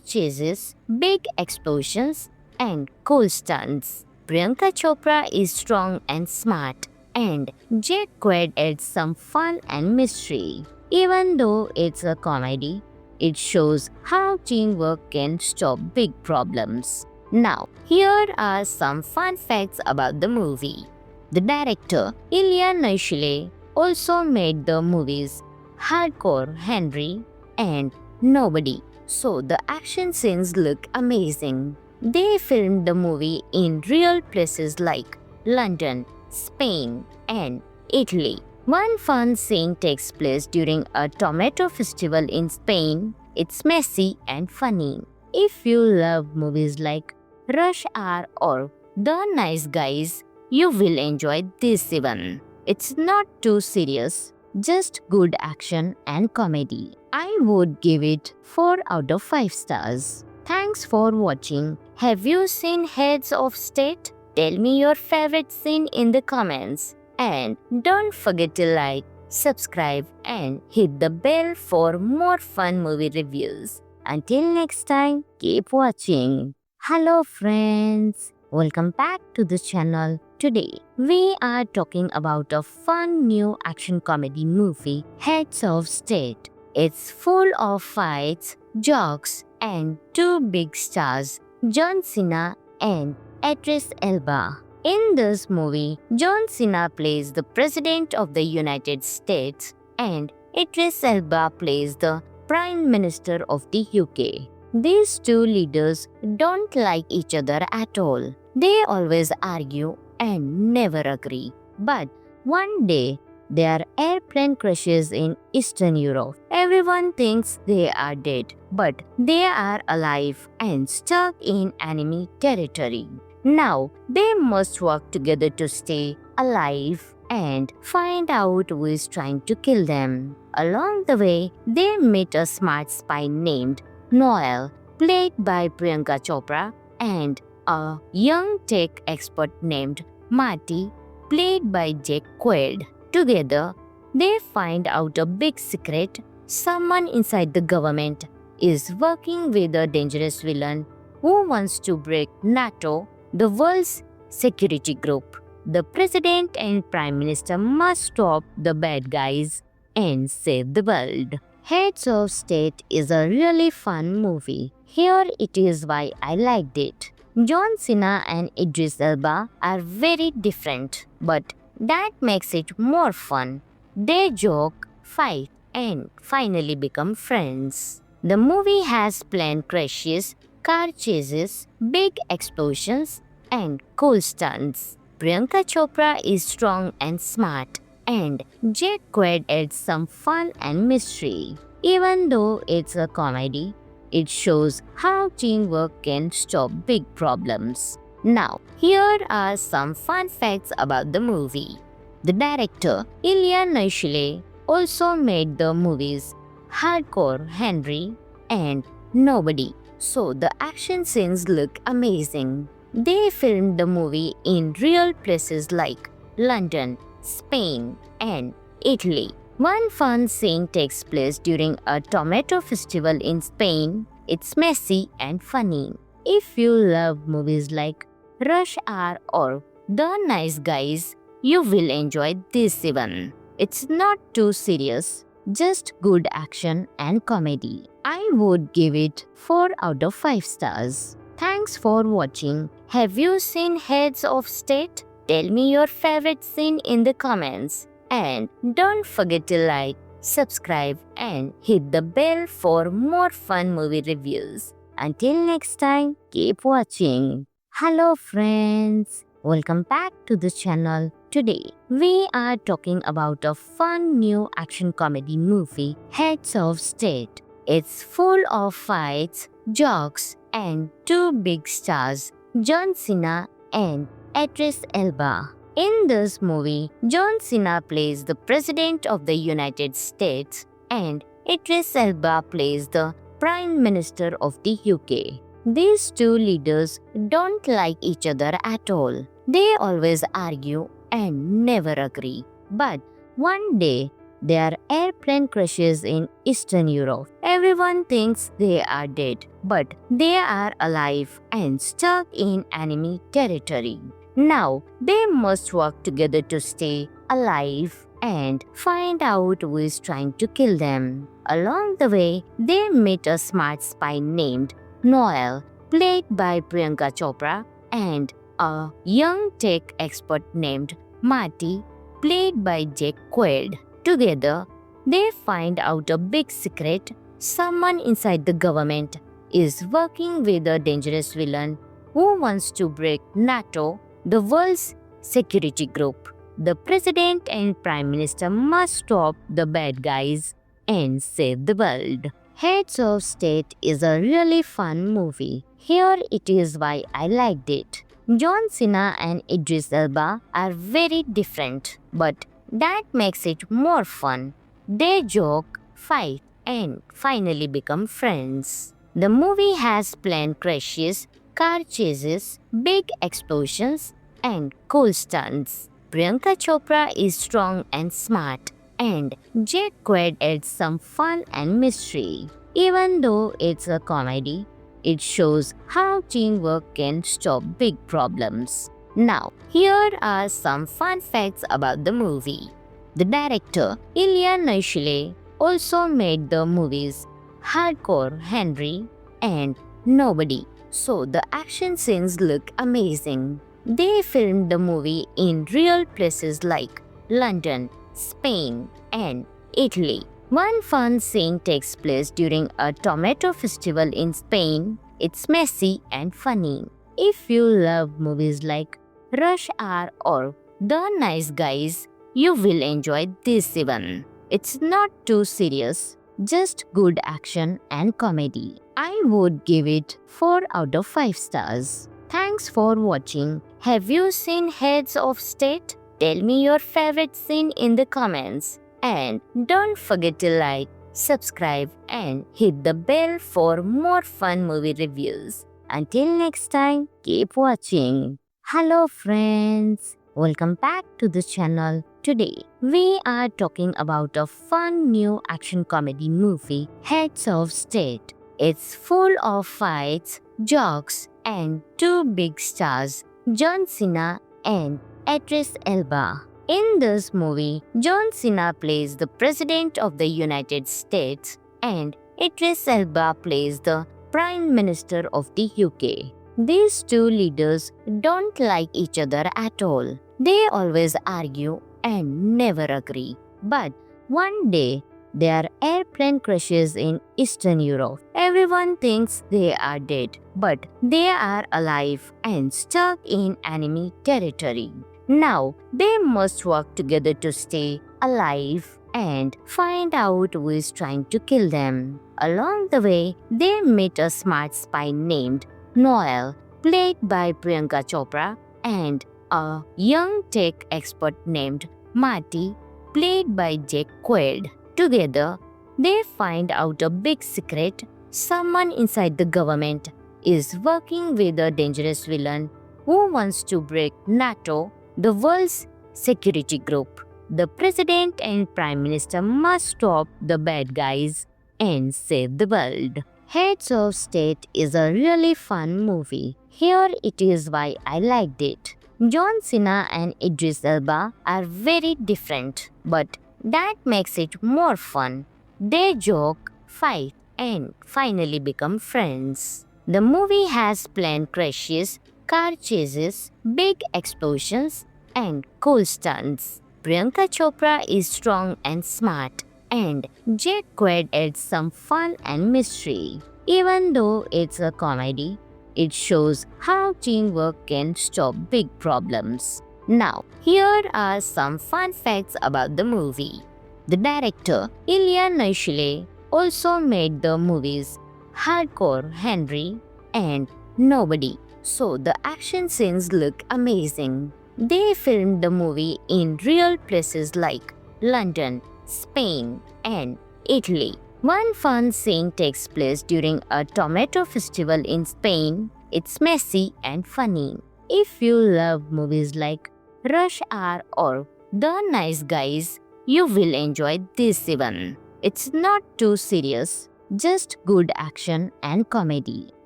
chases, big explosions, and cool stunts. Priyanka Chopra is strong and smart, and Jake Quaid adds some fun and mystery. Even though it's a comedy, it shows how teamwork can stop big problems. Now, here are some fun facts about the movie. The director, Ilya Naishule, also made the movies Hardcore Henry and Nobody, so the action scenes look amazing. They filmed the movie in real places like London, Spain, and Italy. One fun scene takes place during a tomato festival in Spain. It's messy and funny. If you love movies like Rush Hour or The Nice Guys, you will enjoy this one. It's not too serious, just good action and comedy. I would give it 4 out of 5 stars. Thanks for watching. Have you seen Heads of State? Tell me your favorite scene in the comments. And don't forget to like, subscribe, and hit the bell for more fun movie reviews. Until next time, keep watching. Hello friends, welcome back to the channel. Today, we are talking about a fun new action comedy movie, Heads of State. It's full of fights, jokes, and two big stars, John Cena and Idris Elba. In this movie, John Cena plays the President of the United States and Idris Elba plays the Prime Minister of the UK. These two leaders don't like each other at all. They always argue and never agree. But one day, their airplane crashes in Eastern Europe. Everyone thinks they are dead, but they are alive and stuck in enemy territory. Now, they must work together to stay alive and find out who is trying to kill them. Along the way, they meet a smart spy named Noel, played by Priyanka Chopra, and a young tech expert named Marty, played by Jake Quaid. Together, they find out a big secret. Someone inside the government is working with a dangerous villain who wants to break NATO, the world's security group. The president and prime minister must stop the bad guys and save the world. Heads of State is a really fun movie. Here it is why I liked it. John Cena and Idris Elba are very different, but that makes it more fun. They joke, fight, and finally become friends. The movie has plane crashes, car chases, big explosions, and cool stunts. Priyanka Chopra is strong and smart, and Jake Quaid adds some fun and mystery. Even though it's a comedy, it shows how teamwork can stop big problems. Now, here are some fun facts about the movie. The director, Ilya Naishule, also made the movies Hardcore Henry and Nobody, so the action scenes look amazing. They filmed the movie in real places like London, Spain, and Italy. One fun scene takes place during a tomato festival in Spain. It's messy and funny. If you love movies like Rush Hour or The Nice Guys, you will enjoy this one. It's not too serious, just good action and comedy. I would give it 4 out of 5 stars. Thanks for watching. Have you seen Heads of State? Tell me your favorite scene in the comments. And don't forget to like, subscribe, and hit the bell for more fun movie reviews. Until next time, keep watching. Hello friends, welcome back to the channel. Today, we are talking about a fun new action comedy movie, Heads of State. It's full of fights, jokes, and two big stars, John Cena and Idris Elba. In this movie, John Cena plays the President of the United States and Idris Elba plays the Prime Minister of the UK. These two leaders don't like each other at all. They always argue and never agree. But one day, their airplane crashes in Eastern Europe. Everyone thinks they are dead, but they are alive and stuck in enemy territory. Now, they must work together to stay alive and find out who is trying to kill them. Along the way, they meet a smart spy named Noel, played by Priyanka Chopra, and a young tech expert named Marty, played by Jake Quaid. Together, they find out a big secret. Someone inside the government is working with a dangerous villain who wants to break NATO, the world's security group. The president and prime minister must stop the bad guys and save the world. Heads of State is a really fun movie. Here it is why I liked it. John Cena and Idris Elba are very different, but that makes it more fun. They joke, fight, and finally become friends. The movie has plane crashes, car chases, big explosions, and cool stunts. Priyanka Chopra is strong and smart, and Jake Quaid adds some fun and mystery. Even though it's a comedy, it shows how teamwork can stop big problems. Now, here are some fun facts about the movie. The director, Ilya Naishule, also made the movies Hardcore Henry and Nobody, so the action scenes look amazing. They filmed the movie in real places like London, Spain, and Italy. One fun scene takes place during a tomato festival in Spain. It's messy and funny. If you love movies like Rush Hour or The Nice Guys, you will enjoy this one. It's not too serious, just good action and comedy. I would give it 4 out of 5 stars. Thanks for watching. Have you seen Heads of State? Tell me your favorite scene in the comments. And don't forget to like, subscribe, and hit the bell for more fun movie reviews. Until next time, keep watching. Hello friends, welcome back to the channel. Today, we are talking about a fun new action comedy movie, Heads of State. It's full of fights, jokes, and two big stars, John Cena and Idris Elba. In this movie, John Cena plays the President of the United States and Idris Elba plays the Prime Minister of the UK. These two leaders don't like each other at all. They always argue and never agree. But one day, their airplane crashes in Eastern Europe. Everyone thinks they are dead, but they are alive and stuck in enemy territory. Now, they must work together to stay alive and find out who is trying to kill them. Along the way, they meet a smart spy named Noel, played by Priyanka Chopra, and a young tech expert named Marty, played by Jake Quaid. Together, they find out a big secret. Someone inside the government is working with a dangerous villain who wants to break NATO, the world's security group. The president and prime minister must stop the bad guys and save the world. Heads of State is a really fun movie. Here it is why I liked it. John Cena and Idris Elba are very different, but that makes it more fun. They joke, fight, and finally become friends. The movie has plane crashes, car chases, big explosions, and cool stunts. Priyanka Chopra is strong and smart, and Jake Quaid adds some fun and mystery. Even though it's a comedy, it shows how teamwork can stop big problems. Now, here are some fun facts about the movie. The director, Ilya Naishule, also made the movies Hardcore Henry and Nobody, so the action scenes look amazing. They filmed the movie in real places like London, Spain, and Italy. One fun scene takes place during a tomato festival in Spain. It's messy and funny. If you love movies like Rush Hour or The Nice Guys, you will enjoy this one. It's not too serious, just good action and comedy.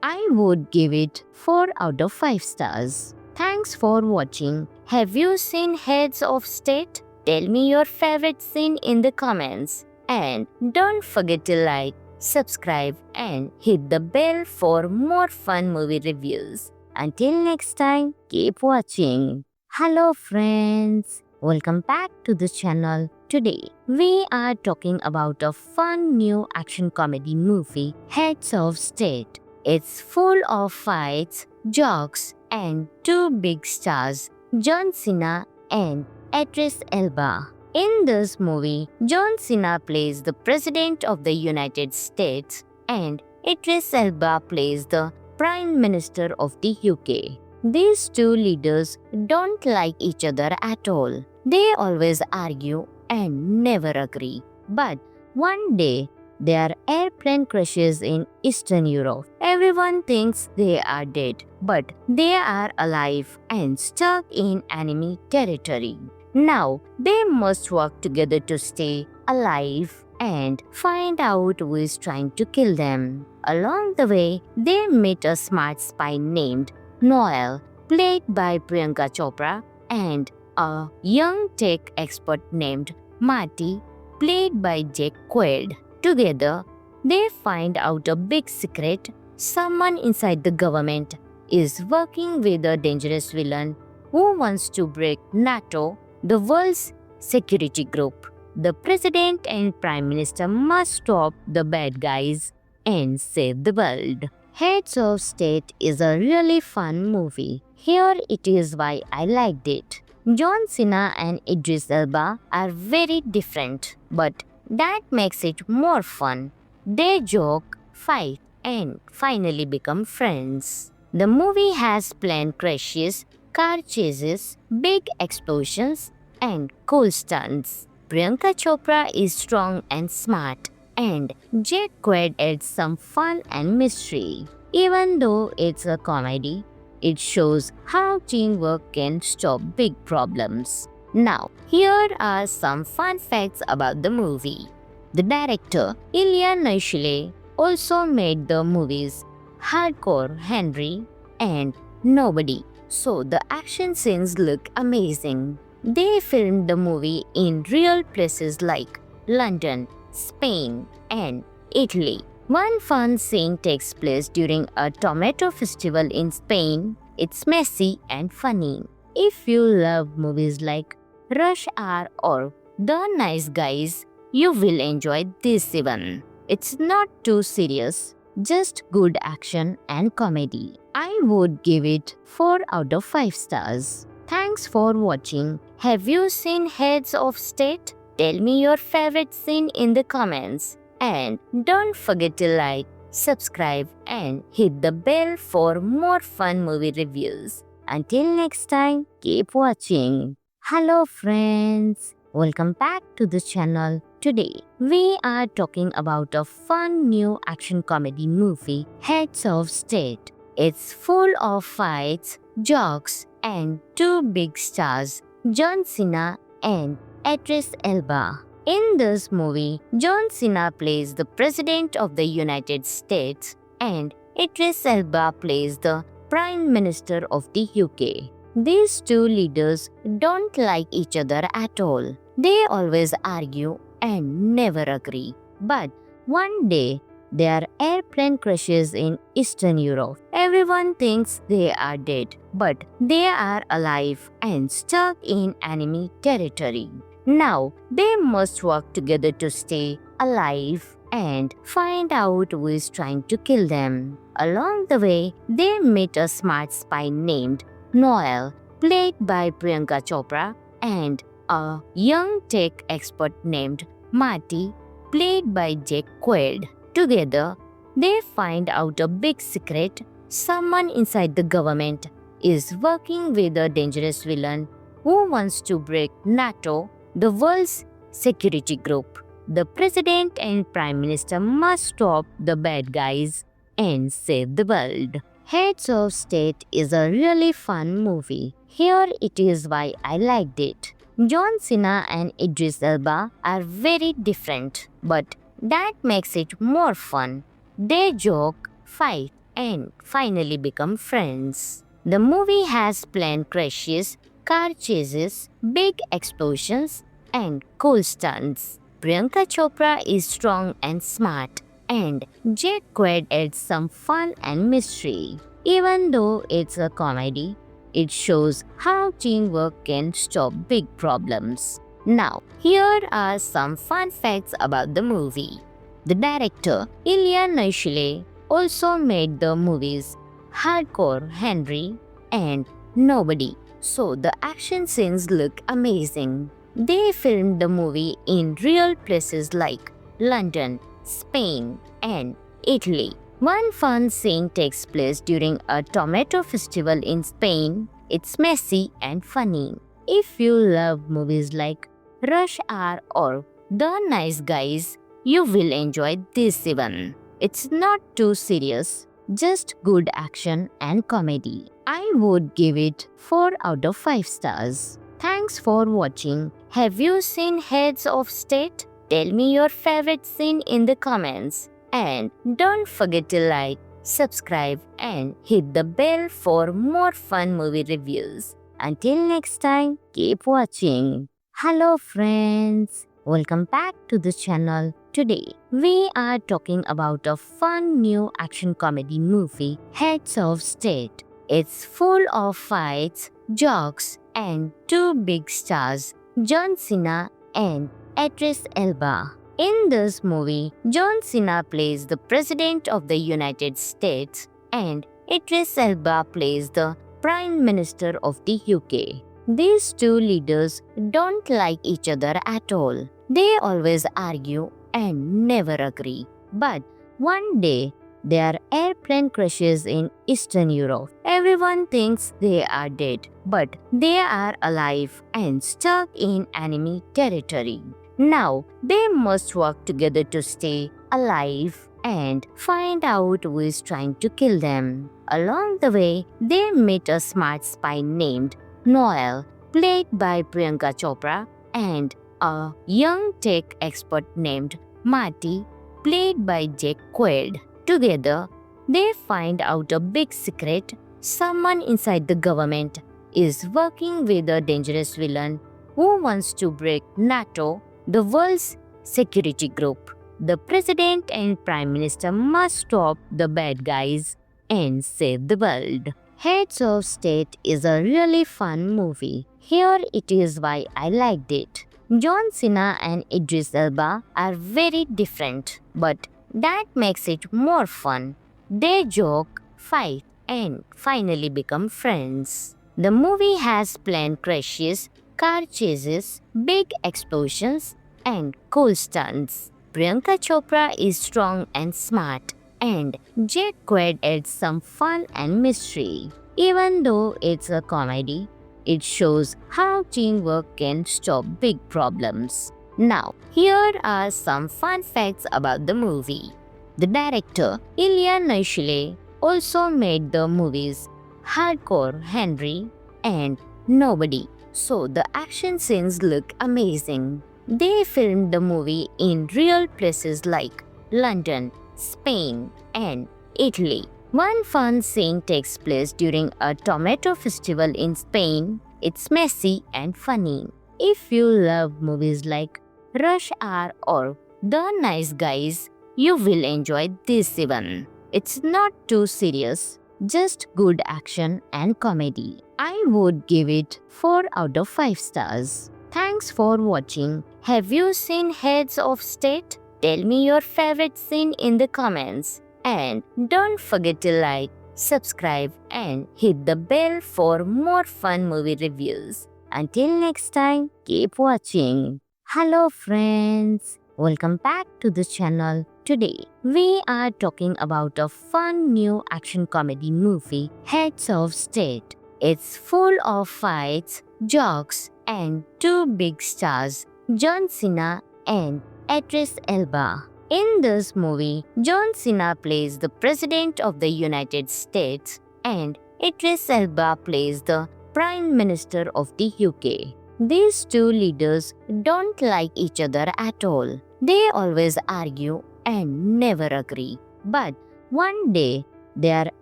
I would give it 4 out of 5 stars. Thanks for watching. Have you seen Heads of State? Tell me your favorite scene in the comments. And don't forget to like, subscribe, and hit the bell for more fun movie reviews. Until next time, keep watching. Hello friends, welcome back to the channel. Today, we are talking about a fun new action comedy movie, Heads of State. It's full of fights, jokes, and two big stars, John Cena and Idris Elba. In this movie, John Cena plays the President of the United States and Idris Elba plays the Prime Minister of the UK. These two leaders don't like each other at all. They always argue and never agree. But one day, their airplane crashes in Eastern Europe. Everyone thinks they are dead, but they are alive and stuck in enemy territory. Now, they must work together to stay alive and find out who is trying to kill them. Along the way, they meet a smart spy named Noel, played by Priyanka Chopra, and a young tech expert named Marty, played by Jake Quaid. Together, they find out a big secret. Someone inside the government is working with a dangerous villain who wants to break NATO, the world's security group. The president and prime minister must stop the bad guys and save the world. Heads of State is a really fun movie. Here it is why I liked it. John Cena and Idris Elba are very different, but that makes it more fun. They joke, fight, and finally become friends. The movie has plane crashes, car chases, big explosions, and cool stunts. Priyanka Chopra is strong and smart, and Jake Quaid adds some fun and mystery. Even though it's a comedy, it shows how teamwork can stop big problems. Now, here are some fun facts about the movie. The director, Ilya Naishile, also made the movies Hardcore Henry and Nobody, so the action scenes look amazing. They filmed the movie in real places like London, Spain, and Italy. One fun scene takes place during a tomato festival in Spain. It's messy and funny. If you love movies like Rush Hour or The Nice Guys, you will enjoy this one. It's not too serious, just good action and comedy. I would give it 4 out of 5 stars. Thanks for watching. Have you seen Heads of State? Tell me your favorite scene in the comments. And don't forget to like, subscribe, and hit the bell for more fun movie reviews. Until next time, keep watching. Hello friends, welcome back to the channel. Today, we are talking about a fun new action comedy movie, Heads of State. It's full of fights, jokes, and two big stars, John Cena and Idris Elba. In this movie, John Cena plays the President of the United States and Idris Elba plays the Prime Minister of the UK. These two leaders don't like each other at all. They always argue and never agree. But one day, their airplane crashes in Eastern Europe. Everyone thinks they are dead, but they are alive and stuck in enemy territory. Now, they must work together to stay alive and find out who is trying to kill them. Along the way, they meet a smart spy named Noel, played by Priyanka Chopra, and a young tech expert named Marty, played by Jake Quaid. Together, they find out a big secret. someone inside the government is working with a dangerous villain who wants to break NATO, the world's security group. The president and prime minister must stop the bad guys and save the world. Heads of State is a really fun movie. Here it is why I liked it. John Cena and Idris Elba are very different, but that makes it more fun. They joke, fight, and finally become friends. The movie has plane crashes, car chases, big explosions, and cool stunts. Priyanka Chopra is strong and smart, and Jake Quaid adds some fun and mystery. Even though it's a comedy, it shows how teamwork can stop big problems. Now, here are some fun facts about the movie. The director, Ilya Naishule, also made the movies Hardcore Henry and Nobody, so the action scenes look amazing. They filmed the movie in real places like London, Spain, and Italy. One fun scene takes place during a tomato festival in Spain. It's messy and funny. If you love movies like Rush Hour or The Nice Guys, you will enjoy this one. It's not too serious, just good action and comedy. I would give it 4 out of 5 stars. Thanks for watching. Have you seen Heads of State? Tell me your favorite scene in the comments. And don't forget to like, subscribe, and hit the bell for more fun movie reviews. Until next time, keep watching. Hello friends, welcome back to the channel. Today, we are talking about a fun new action comedy movie, Heads of State. It's full of fights, jokes, and 2 big stars, John Cena and Idris Elba. In this movie, John Cena plays the President of the United States and Idris Elba plays the Prime Minister of the UK. These 2 leaders don't like each other at all. They always argue and never agree. But one day, their airplane crashes in Eastern Europe. Everyone thinks they are dead, but they are alive and stuck in enemy territory. Now, they must work together to stay alive and find out who is trying to kill them. Along the way, they meet a smart spy named Noel, played by Priyanka Chopra, and a young tech expert named Marty, played by Jake Quaid. Together, they find out a big secret. Someone inside the government is working with a dangerous villain who wants to break NATO, the world's security group. The president and prime minister must stop the bad guys and save the world. Heads of State is a really fun movie. Here it is why I liked it. John Cena and Idris Elba are very different, but that makes it more fun. They joke, fight, and finally become friends. The movie has plane crashes, car chases, big explosions, and cool stunts. Priyanka Chopra is strong and smart, and Jake Quaid adds some fun and mystery. Even though it's a comedy, it shows how teamwork can stop big problems. Now, here are some fun facts about the movie. The director, Ilya Naishule, also made the movies Hardcore Henry and Nobody, so the action scenes look amazing. They filmed the movie in real places like London, Spain, and Italy. One fun scene takes place during a tomato festival in Spain. It's messy and funny. If you love movies like Rush Hour or The Nice Guys, you will enjoy this one. It's not too serious, just good action and comedy. I would give it 4 out of 5 stars. Thanks for watching. Have you seen Heads of State? Tell me your favorite scene in the comments. And don't forget to like, subscribe, and hit the bell for more fun movie reviews. Until next time, keep watching. Hello friends, welcome back to the channel. Today, we are talking about a fun new action comedy movie, Heads of State. It's full of fights, jokes, and two big stars, John Cena and Idris Elba. In this movie, John Cena plays the President of the United States and Idris Elba plays the Prime Minister of the UK. These two leaders don't like each other at all. They always argue and never agree. But one day, their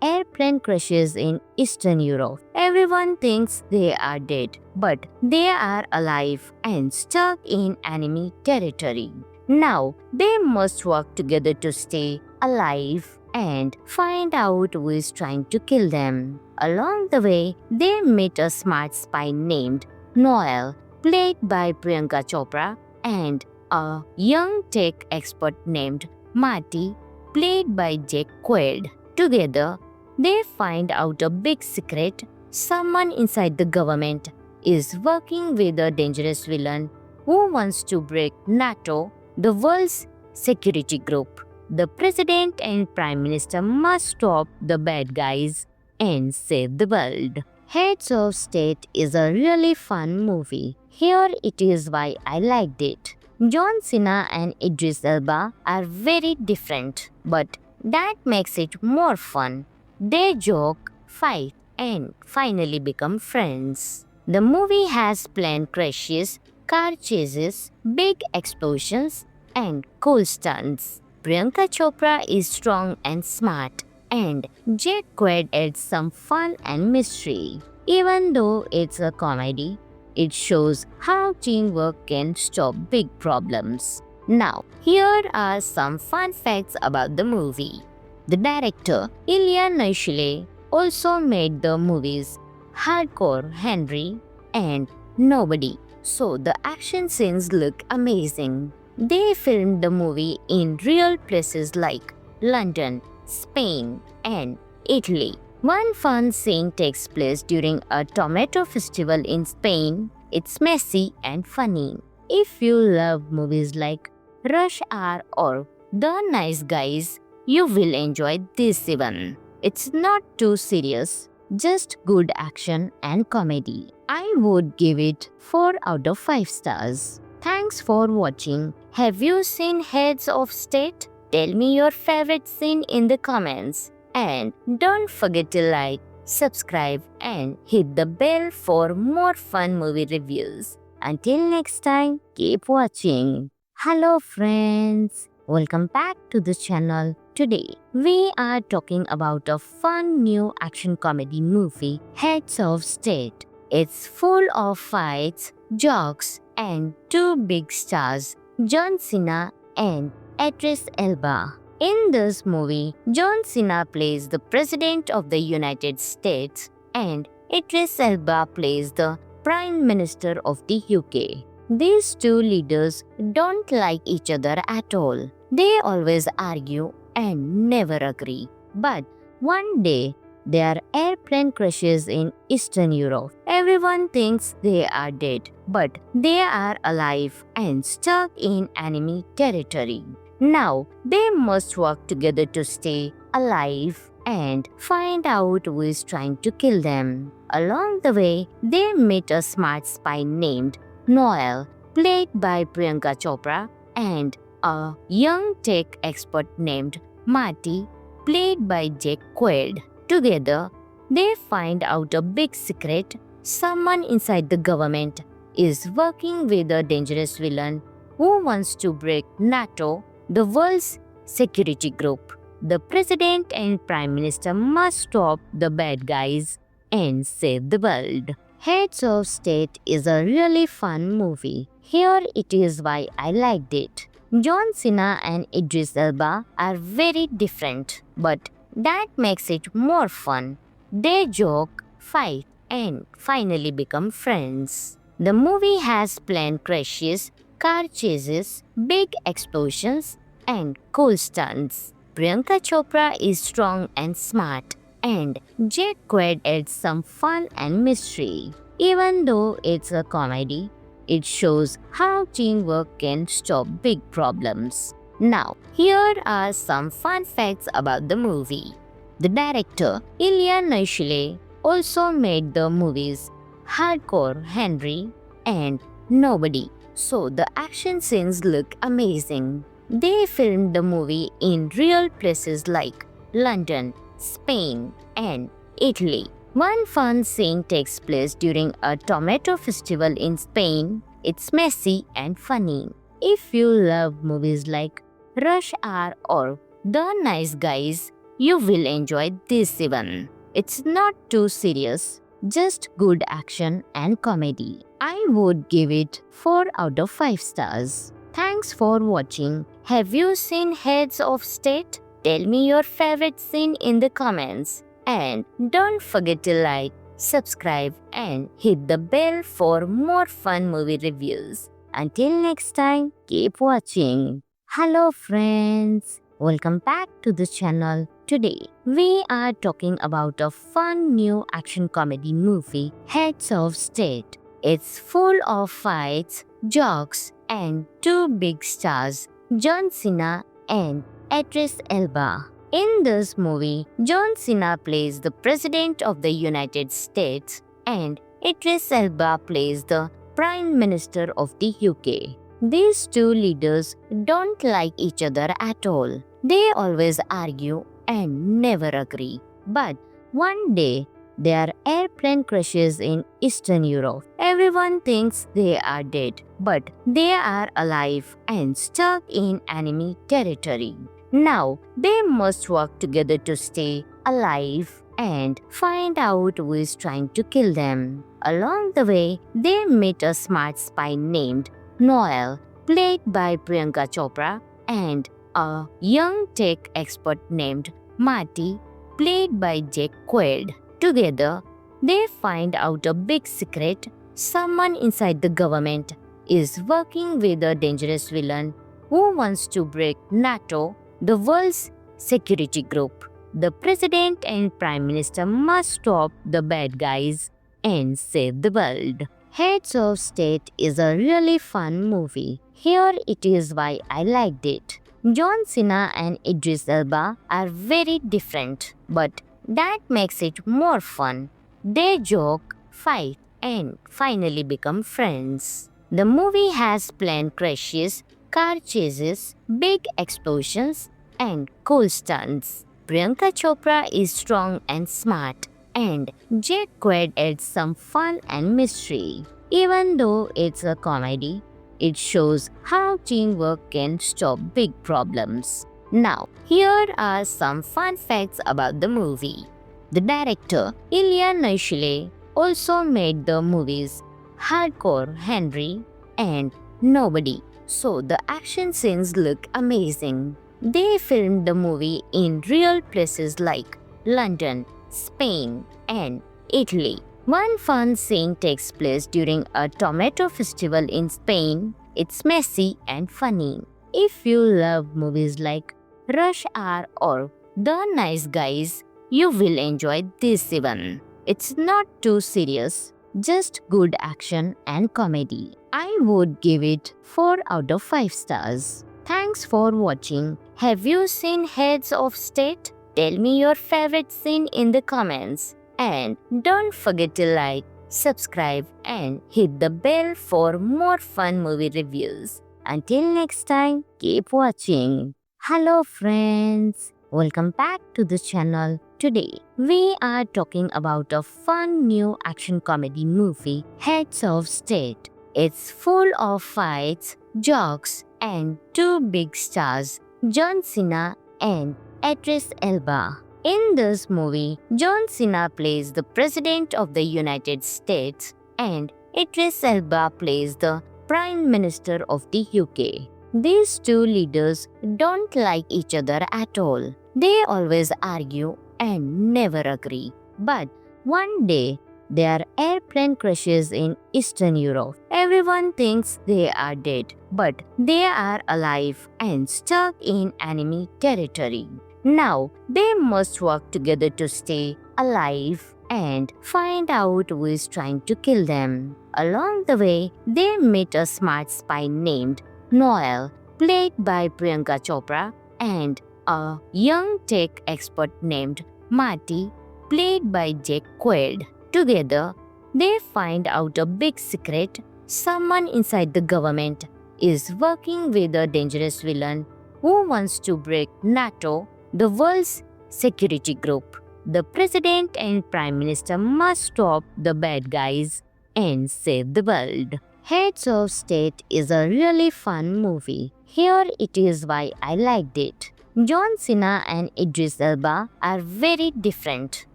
airplane crashes in Eastern Europe. Everyone thinks they are dead, but they are alive and stuck in enemy territory. Now, they must work together to stay alive and find out who is trying to kill them. Along the way, they meet a smart spy named Noel, played by Priyanka Chopra, and a young tech expert named Marty, played by Jake Quaid. Together, they find out a big secret. Someone inside the government is working with a dangerous villain who wants to break NATO, the world's security group. The president and prime minister must stop the bad guys and save the world. Heads of State is a really fun movie. Here it is why I liked it. John Cena and Idris Elba are very different, but that makes it more fun. They joke, fight, and finally become friends. The movie has plane crashes, car chases, big explosions, and cool stunts. Priyanka Chopra is strong and smart, and Jake Quaid adds some fun and mystery. Even though it's a comedy, it shows how teamwork can stop big problems. Now, here are some fun facts about the movie. The director, Ilya Naishule, also made the movies Hardcore Henry and Nobody, so the action scenes look amazing. They filmed the movie in real places like London, Spain, and Italy. One fun scene takes place during a tomato festival in Spain. It's messy and funny. If you love movies like Rush Hour or The Nice Guys, you will enjoy this one. It's not too serious, just good action and comedy. I would give it 4 out of 5 stars. Thanks for watching. Have you seen Heads of State? Tell me your favorite scene in the comments. And don't forget to like, subscribe, and hit the bell for more fun movie reviews. Until next time, keep watching. Hello friends, welcome back to the channel. Today, we are talking about a fun new action comedy movie, Heads of State. It's full of fights, jokes, and two big stars, John Cena and Idris Elba. In this movie, John Cena plays the President of the United States and Idris Elba plays the Prime Minister of the UK. These two leaders don't like each other at all. They always argue and never agree. But one day, their airplane crashes in Eastern Europe. Everyone thinks they are dead, but they are alive and stuck in enemy territory. Now, they must work together to stay alive and find out who is trying to kill them. Along the way, they meet a smart spy named Noel, played by Priyanka Chopra, and a young tech expert named Marty, played by Jake Quaid. Together, they find out a big secret. Someone inside the government is working with a dangerous villain who wants to break NATO, the world's security group. The president and prime minister must stop the bad guys and save the world. Heads of State is a really fun movie. Here it is why I liked it. John Cena and Idris Elba are very different, but that makes it more fun. They joke, fight, and finally become friends. The movie has plane crashes, car chases, big explosions, and cool stunts. Priyanka Chopra is strong and smart, and Jake Quaid adds some fun and mystery. Even though it's a comedy, it shows how teamwork can stop big problems. Now, here are some fun facts about the movie. The director, Ilya Naishile, also made the movies Hardcore Henry and Nobody, so the action scenes look amazing. They filmed the movie in real places like London, Spain, and Italy. One fun scene takes place during a tomato festival in Spain. It's messy and funny. If you love movies like Rush Hour or The Nice Guys, you will enjoy this one. It's not too serious, just good action and comedy. I would give it 4 out of 5 stars. Thanks for watching. Have you seen Heads of State? Tell me your favorite scene in the comments. And don't forget to like, subscribe, and hit the bell for more fun movie reviews. Until next time, keep watching. Hello friends, welcome back to the channel. Today, we are talking about a fun new action comedy movie, Heads of State. It's full of fights, jokes, and two big stars, John Cena and Idris Elba. In this movie, John Cena plays the President of the United States and Idris Elba plays the Prime Minister of the UK. These two leaders don't like each other at all. They always argue and never agree. But one day, their airplane crashes in Eastern Europe. Everyone thinks they are dead, but they are alive and stuck in enemy territory. Now, they must work together to stay alive and find out who is trying to kill them. Along the way, they meet a smart spy named Noel, played by Priyanka Chopra, and a young tech expert named Marty, played by Jake Quaid. Together, they find out a big secret. Someone inside the government is working with a dangerous villain who wants to break NATO, the world's security group. The president and prime minister must stop the bad guys and save the world. Heads of State is a really fun movie. Here it is why I liked it. John Cena and Idris Elba are very different, but that makes it more fun. They joke, fight, and finally become friends. The movie has plane crashes, car chases, big explosions, and cool stunts. Priyanka Chopra is strong and smart, and Jake Quaid adds some fun and mystery. Even though it's a comedy, it shows how teamwork can stop big problems. Now, here are some fun facts about the movie. The director, Ilya Naishile, also made the movies Hardcore Henry and Nobody, so the action scenes look amazing. They filmed the movie in real places like London, Spain, and Italy. One fun scene takes place during a tomato festival in Spain. It's messy and funny. If you love movies like Rush Hour or The Nice Guys, you will enjoy this one. It's not too serious, just good action and comedy. I would give it 4 out of 5 stars. Thanks for watching. Have you seen Heads of State? Tell me your favorite scene in the comments. And don't forget to like, subscribe, and hit the bell for more fun movie reviews. Until next time, keep watching. Hello friends, welcome back to the channel. Today, we are talking about a fun new action comedy movie, Heads of State. It's full of fights, jokes, and two big stars, John Cena and Idris Elba. In this movie, John Cena plays the President of the United States and Idris Elba plays the Prime Minister of the UK. These two leaders don't like each other at all. They always argue and never agree. But one day, their airplane crashes in Eastern Europe. Everyone thinks they are dead, but they are alive and stuck in enemy territory. Now, they must work together to stay alive and find out who is trying to kill them. Along the way, they meet a smart spy named Noel, played by Priyanka Chopra, and a young tech expert named Marty, played by Jake Quaid. Together, they find out a big secret: someone inside the government is working with a dangerous villain who wants to break NATO, the world's security group. The president and prime minister must stop the bad guys and save the world. Heads of State is a really fun movie. Here it is why I liked it. John Cena and Idris Elba are very different,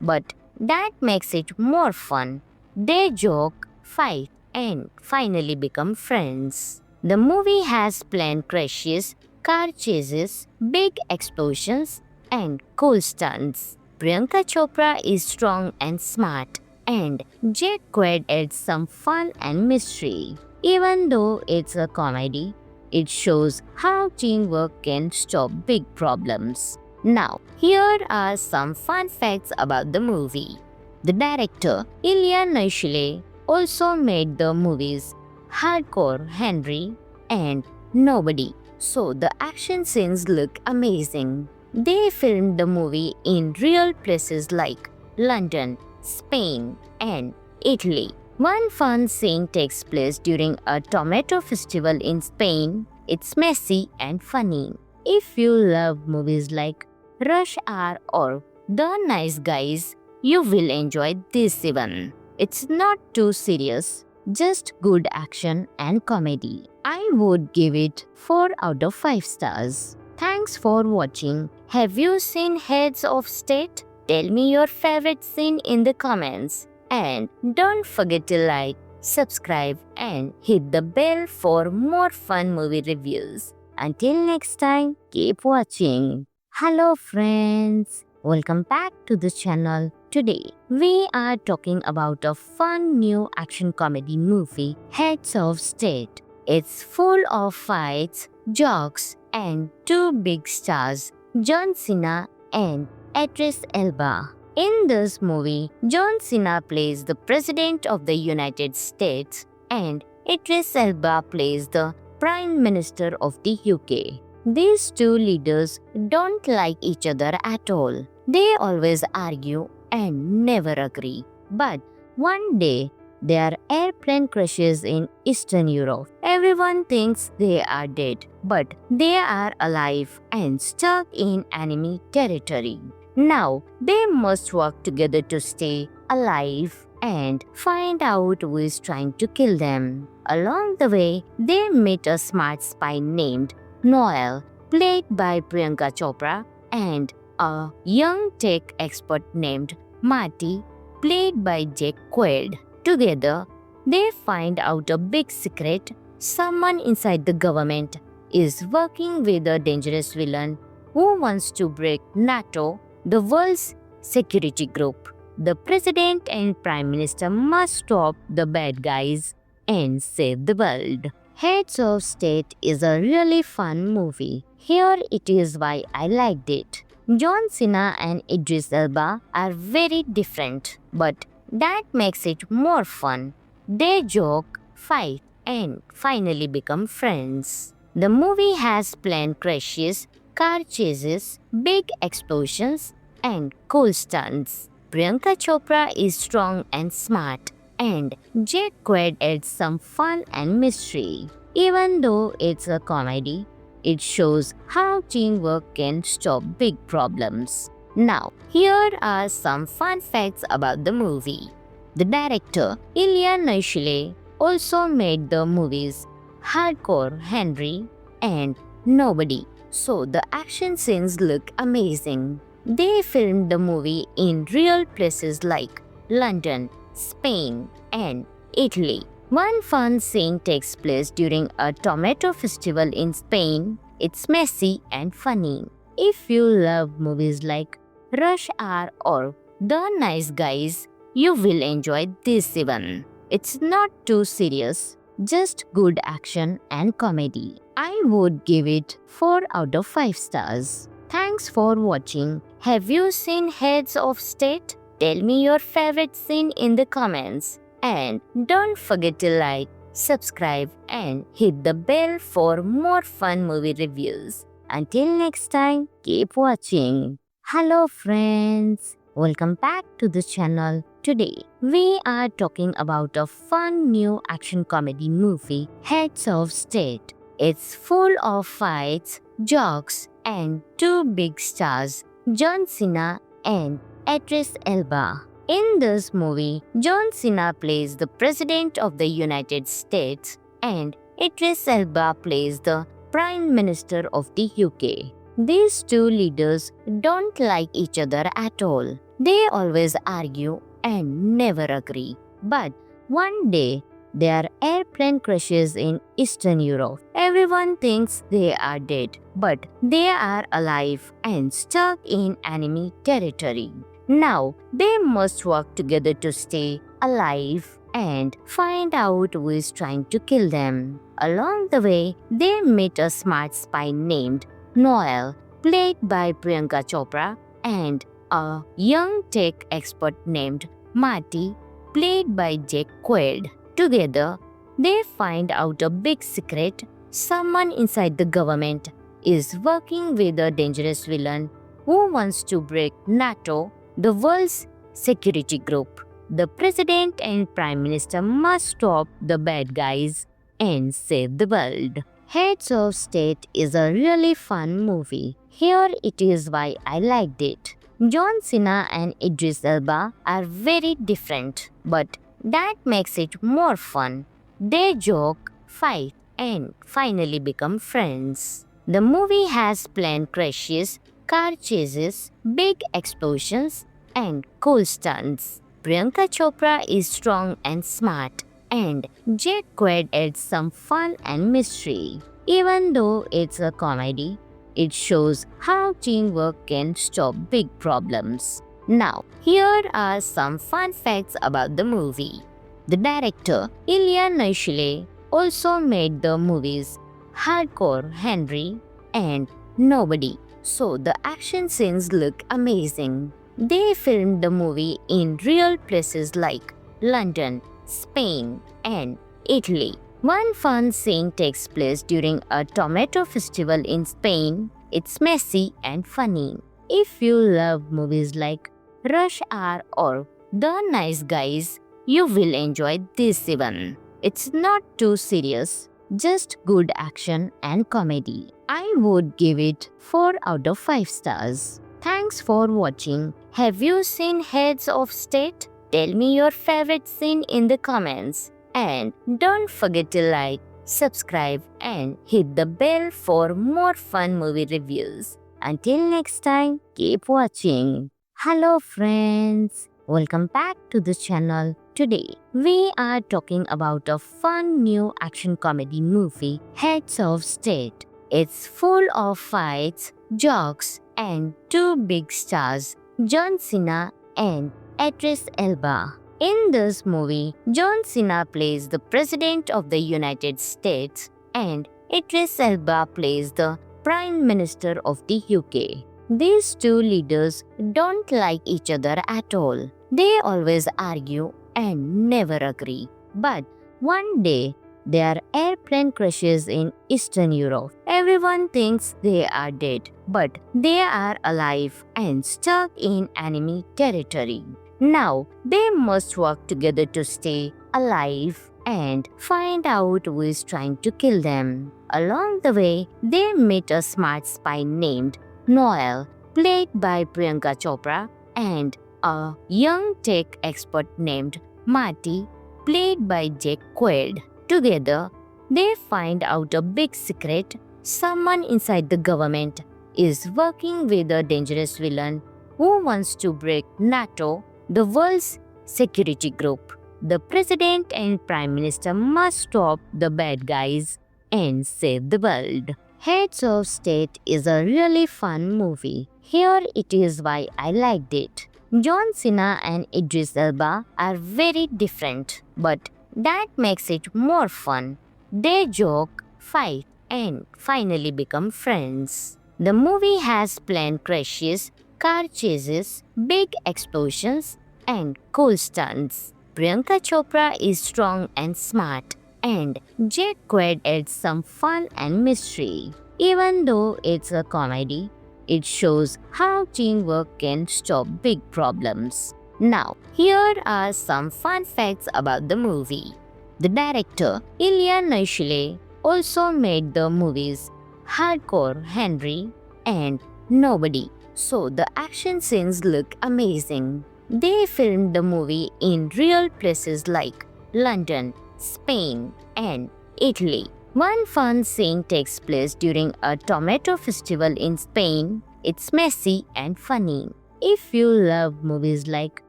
but that makes it more fun. They joke, fight, and finally become friends. The movie has plane crashes, car chases, big explosions, and cool stunts. Priyanka Chopra is strong and smart, and Jake Quaid adds some fun and mystery. Even though it's a comedy, it shows how teamwork can stop big problems. Now, here are some fun facts about the movie. The director, Ilya Naishule, also made the movies Hardcore Henry and Nobody, so the action scenes look amazing. They filmed the movie in real places like London, Spain, and Italy. One fun scene takes place during a tomato festival in Spain. It's messy and funny. If you love movies like Rush Hour or The Nice Guys, you will enjoy this one. It's not too serious, just good action and comedy. I would give it 4 out of 5 stars. Thanks for watching. Have you seen Heads of State? Tell me your favorite scene in the comments. And don't forget to like, subscribe, and hit the bell for more fun movie reviews. Until next time, keep watching. Hello friends, welcome back to the channel. Today, we are talking about a fun new action comedy movie, Heads of State. It's full of fights, jokes, and two big stars, John Cena and Idris Elba. In this movie, John Cena plays the President of the United States and Idris Elba plays the Prime Minister of the UK. These two leaders don't like each other at all. They always argue and never agree. But one day, their airplane crashes in Eastern Europe. Everyone thinks they are dead, but they are alive and stuck in enemy territory. Now, they must work together to stay alive and find out who is trying to kill them. Along the way, they meet a smart spy named Noel, played by Priyanka Chopra, and a young tech expert named Marty, played by Jake Quaid. Together, they find out a big secret: someone inside the government is working with a dangerous villain who wants to break NATO, the world's security group. The president and prime minister must stop the bad guys and save the world. Heads of State is a really fun movie. Here it is why I liked it. John Cena and Idris Elba are very different, but that makes it more fun. They joke, fight, and finally become friends. The movie has plane crashes, car chases, big explosions, and cool stunts. Priyanka Chopra is strong and smart, and Jake Quaid adds some fun and mystery. Even though it's a comedy, it shows how teamwork can stop big problems. Now, here are some fun facts about the movie. The director, Ilya Naishule, also made the movies Hardcore Henry and Nobody, so the action scenes look amazing. They filmed the movie in real places like London, Spain, and Italy. One fun scene takes place during a tomato festival in Spain. It's messy and funny. If you love movies like Rush Hour or The Nice Guys, you will enjoy this one. It's not too serious, just good action and comedy. I would give it 4 out of 5 stars. Thanks for watching. Have you seen Heads of State? Tell me your favorite scene in the comments. And don't forget to like, subscribe, and hit the bell for more fun movie reviews. Until next time, keep watching. Hello friends, welcome back to the channel. Today, we are talking about a fun new action comedy movie, Heads of State. It's full of fights, jokes, and two big stars, John Cena and Idris Elba. In this movie, John Cena plays the President of the United States and Idris Elba plays the Prime Minister of the UK. These two leaders don't like each other at all. They always argue and never agree. But one day, their airplane crashes in Eastern Europe. Everyone thinks they are dead, but they are alive and stuck in enemy territory. Now, they must work together to stay alive and find out who is trying to kill them. Along the way, they meet a smart spy named Noel, played by Priyanka Chopra, and a young tech expert named Marty, played by Jake Quaid. Together, they find out a big secret. Someone inside the government is working with a dangerous villain who wants to break NATO, the world's security group. The president and prime minister must stop the bad guys and save the world. Heads of State is a really fun movie. Here it is why I liked it. John Cena and Idris Elba are very different, but that makes it more fun. They joke, fight, and finally become friends. The movie has plane crashes, car chases, big explosions, and cool stunts. Priyanka Chopra is strong and smart, and Jake Quaid adds some fun and mystery. Even though it's a comedy, it shows how teamwork can stop big problems. Now, here are some fun facts about the movie. The director, Ilya Naishule, also made the movies Hardcore Henry and Nobody, so the action scenes look amazing. They filmed the movie in real places like London, Spain, and Italy. One fun scene takes place during a tomato festival in Spain. It's messy and funny. If you love movies like Rush Hour or The Nice Guys, you will enjoy this one. It's not too serious, just good action and comedy. I would give it 4 out of 5 stars. Thanks for watching. Have you seen Heads of State? Tell me your favorite scene in the comments. And don't forget to like, subscribe, and hit the bell for more fun movie reviews. Until next time, keep watching. Hello friends, welcome back to the channel. Today, we are talking about a fun new action comedy movie, Heads of State. It's full of fights, jokes, and two big stars, John Cena and Idris Elba. In this movie, John Cena plays the President of the United States and Idris Elba plays the Prime Minister of the UK. These two leaders don't like each other at all. They always argue and never agree. But one day, their airplane crashes in Eastern Europe. Everyone thinks they are dead, but they are alive and stuck in enemy territory. Now, they must work together to stay alive and find out who is trying to kill them. Along the way, they meet a smart spy named Noel, played by Priyanka Chopra, and a young tech expert named Marty, played by Jake Quaid. Together, they find out a big secret. Someone inside the government is working with a dangerous villain who wants to break NATO, the world's security group. The president and prime minister must stop the bad guys and save the world. Heads of State is a really fun movie. Here it is why I liked it. John Cena and Idris Elba are very different, but that makes it more fun. They joke, fight, and finally become friends. The movie has plane crashes, car chases, big explosions, and cool stunts. Priyanka Chopra is strong and smart, and Jack Quaid adds some fun and mystery. Even though it's a comedy, it shows how teamwork can stop big problems. Now, here are some fun facts about the movie. The director, Ilya Naishule, also made the movies Hardcore Henry and Nobody, so the action scenes look amazing. They filmed the movie in real places like London, Spain, and Italy. One fun scene takes place during a tomato festival in Spain. It's messy and funny. If you love movies like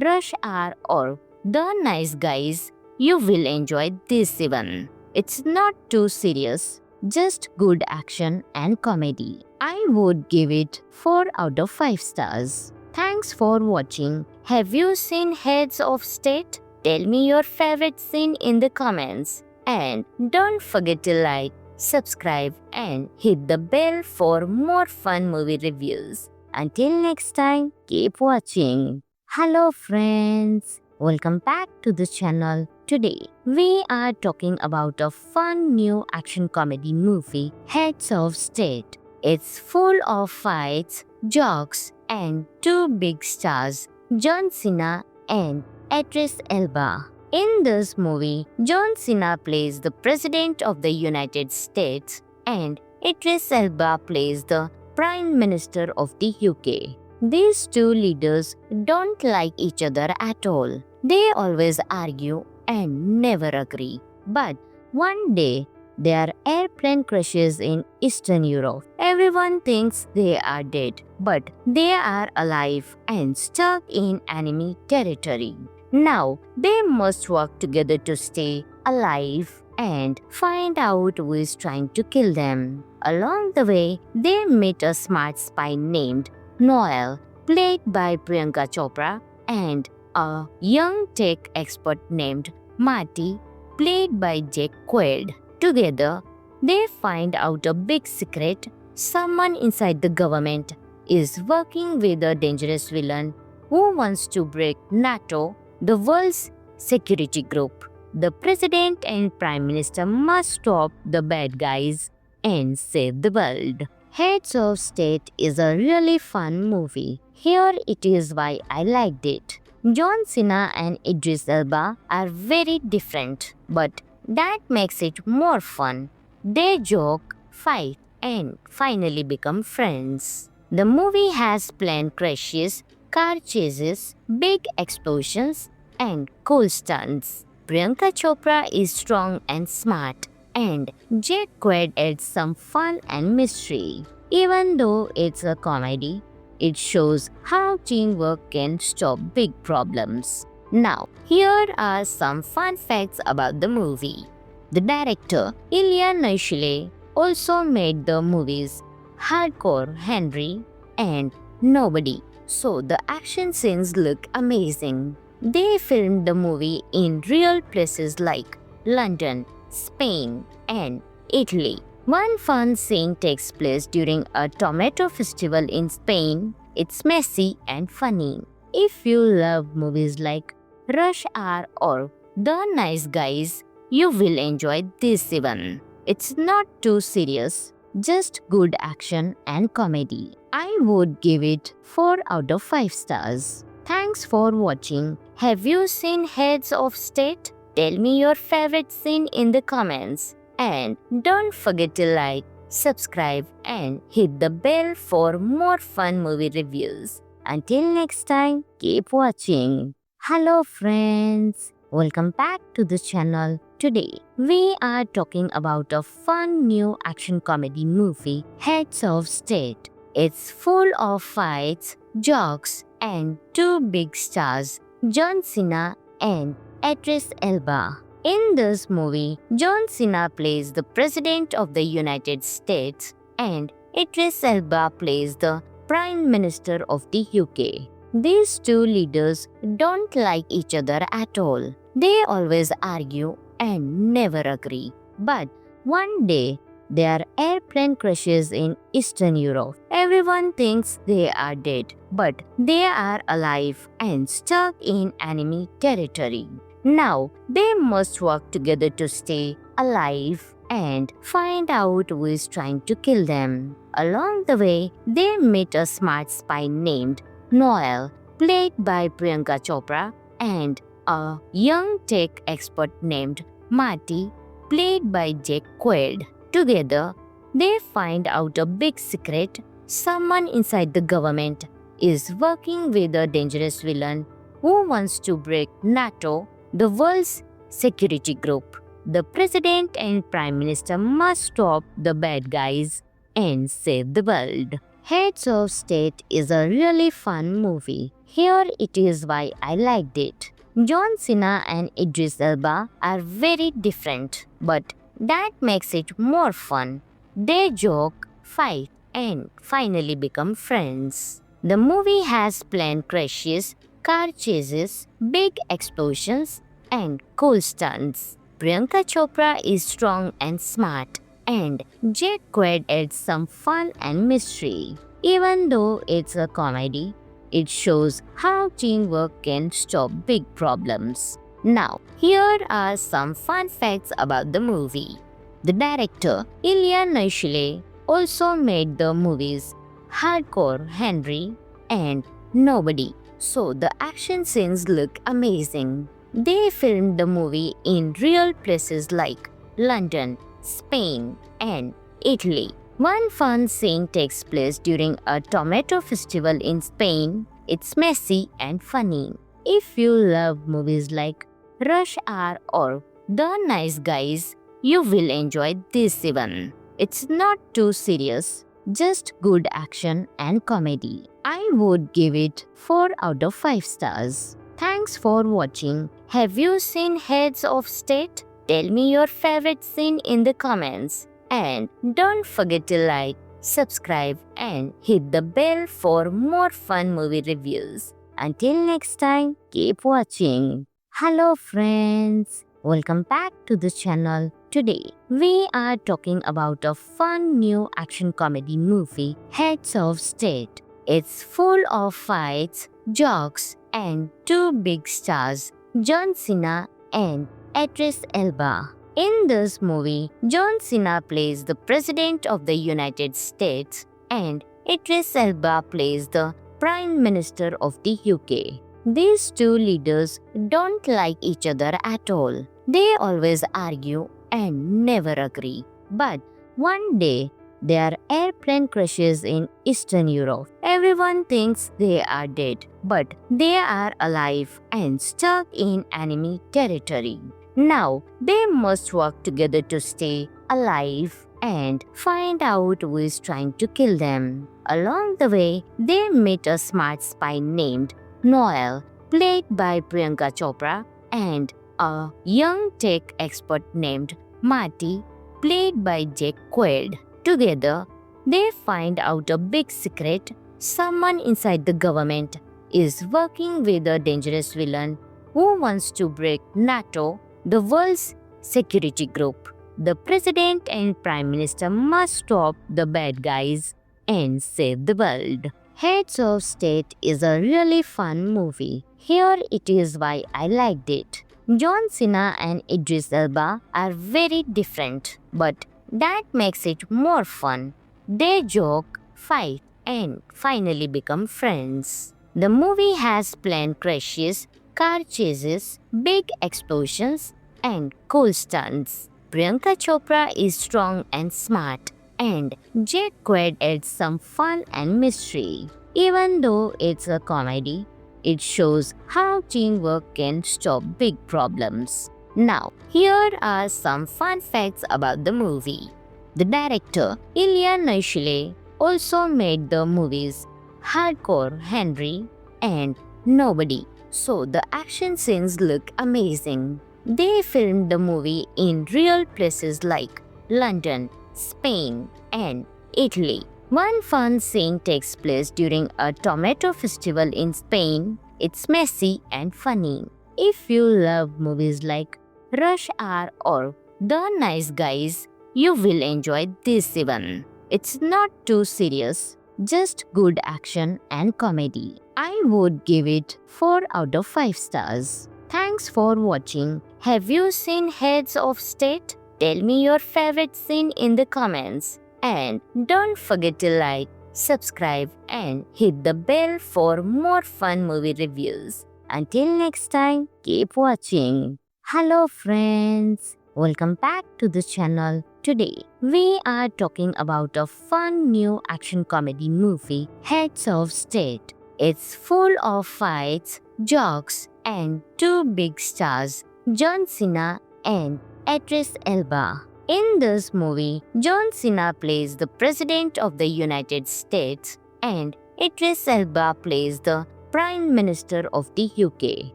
Rush Hour or The Nice Guys, you will enjoy this one. It's not too serious, just good action and comedy. I would give it 4 out of 5 stars. Thanks for watching. Have you seen Heads of State? Tell me your favorite scene in the comments. And don't forget to like, subscribe, and hit the bell for more fun movie reviews. Until next time, keep watching. Hello friends, welcome back to the channel. Today, we are talking about a fun new action comedy movie, Heads of State. It's full of fights, jokes, and two big stars, John Cena and Idris Elba. In this movie, John Cena plays the President of the United States and Idris Elba plays the Prime Minister of the UK. These two leaders don't like each other at all. They always argue and never agree. But one day, their airplane crashes in Eastern Europe. Everyone thinks they are dead, but they are alive and stuck in enemy territory. Now, they must work together to stay alive and find out who is trying to kill them. Along the way, they meet a smart spy named Noel, played by Priyanka Chopra, and a young tech expert named Marty, played by Jack Quaid. Together, they find out a big secret. Someone inside the government is working with a dangerous villain who wants to break NATO, the world's security group. The president and prime minister must stop the bad guys and save the world. Heads of State is a really fun movie. Here it is why I liked it. John Cena and Idris Elba are very different, but that makes it more fun. They joke, fight, and finally become friends. The movie has plane crashes, car chases, big explosions, and cool stunts. Priyanka Chopra is strong and smart, and Jack Quaid adds some fun and mystery. Even though it's a comedy, it shows how teamwork can stop big problems. Now, here are some fun facts about the movie. The director, Ilya Naishule, also made the movies Hardcore Henry and Nobody, so the action scenes look amazing. They filmed the movie in real places like London, Spain, and Italy. One fun scene takes place during a tomato festival in Spain. It's messy and funny. If you love movies like Rush Hour or The Nice Guys, you will enjoy this one. It's not too serious, just good action and comedy. I would give it 4 out of 5 stars. Thanks for watching. Have you seen Heads of State? Tell me your favorite scene in the comments. And don't forget to like, subscribe, and hit the bell for more fun movie reviews. Until next time, keep watching. Hello friends, welcome back to the channel. Today, we are talking about a fun new action comedy movie, Heads of State. It's full of fights, jokes, and two big stars, John Cena and Idris Elba. In this movie, John Cena plays the President of the United States and Idris Elba plays the Prime Minister of the UK. These two leaders don't like each other at all. They always argue and never agree. But one day, their airplane crashes in Eastern Europe. Everyone thinks they are dead, but they are alive and stuck in enemy territory. Now they must work together to stay alive and find out who is trying to kill them. Along the way, they meet a smart spy named Noel, played by Priyanka Chopra, and a young tech expert named Marty, played by Jake Quaid. Together, they find out a big secret. Someone inside the government is working with a dangerous villain who wants to break NATO, the world's security group. The president and prime minister must stop the bad guys and save the world. Heads of State is a really fun movie. Here it is why I liked it. John Cena and Idris Elba are very different, but that makes it more fun. They joke, fight, and finally become friends. The movie has plane crashes, car chases, big explosions, and cool stunts. Priyanka Chopra is strong and smart, and Jake Quaid adds some fun and mystery. Even though it's a comedy, it shows how teamwork can stop big problems. Now, here are some fun facts about the movie. The director, Ilya Naishule, also made the movies Hardcore Henry and Nobody, so the action scenes look amazing. They filmed the movie in real places like London, Spain, and Italy. One fun scene takes place during a tomato festival in Spain. It's messy and funny. If you love movies like Rush Hour or The Nice Guys, you will enjoy this one. It's not too serious, just good action and comedy. I would give it 4 out of 5 stars. Thanks for watching. Have you seen Heads of State? Tell me your favorite scene in the comments. And don't forget to like, subscribe, and hit the bell for more fun movie reviews. Until next time, keep watching. Hello friends, welcome back to the channel. Today, we are talking about a fun new action comedy movie, Heads of State. It's full of fights, jokes, and 2 big stars, John Cena and Idris Elba. In this movie, John Cena plays the President of the United States and Idris Elba plays the Prime Minister of the UK. These 2 leaders don't like each other at all. They always argue and never agree. But one day, their airplane crashes in Eastern Europe. Everyone thinks they are dead, but they are alive and stuck in enemy territory. Now, they must work together to stay alive and find out who is trying to kill them. Along the way, they meet a smart spy named Noel, played by Priyanka Chopra, and a young tech expert named Marty, played by Jake Quaid. Together, they find out a big secret. Someone inside the government is working with a dangerous villain who wants to break NATO, the world's security group. The president and prime minister must stop the bad guys and save the world. Heads of State is a really fun movie. Here it is why I liked it. John Cena and Idris Elba are very different, but that makes it more fun. They joke, fight, and finally become friends. The movie has plane crashes, car chases, big explosions, and cool stunts. Priyanka Chopra is strong and smart, and Jake Quaid adds some fun and mystery. Even though it's a comedy, it shows how teamwork can stop big problems. Now, here are some fun facts about the movie. The director, Ilya Naishule, also made the movies Hardcore Henry and Nobody, so the action scenes look amazing. They filmed the movie in real places like London, Spain, and Italy. One fun scene takes place during a tomato festival in Spain. It's messy and funny. If you love movies like Rush Hour or The Nice Guys, you will enjoy this one. It's not too serious, just good action and comedy. I would give it 4 out of 5 stars. Thanks Thanks for watching. Have you seen Heads of State? Tell me your favorite scene in the comments. And don't forget to like, subscribe, and hit the bell for more fun movie reviews. Until next time, keep watching. Hello friends, welcome back to the channel. Today, we are talking about a fun new action comedy movie, Heads of State. It's full of fights, jokes, and two big stars, John Cena and Idris Elba. In this movie, John Cena plays the President of the United States and Idris Elba plays the Prime Minister of the UK.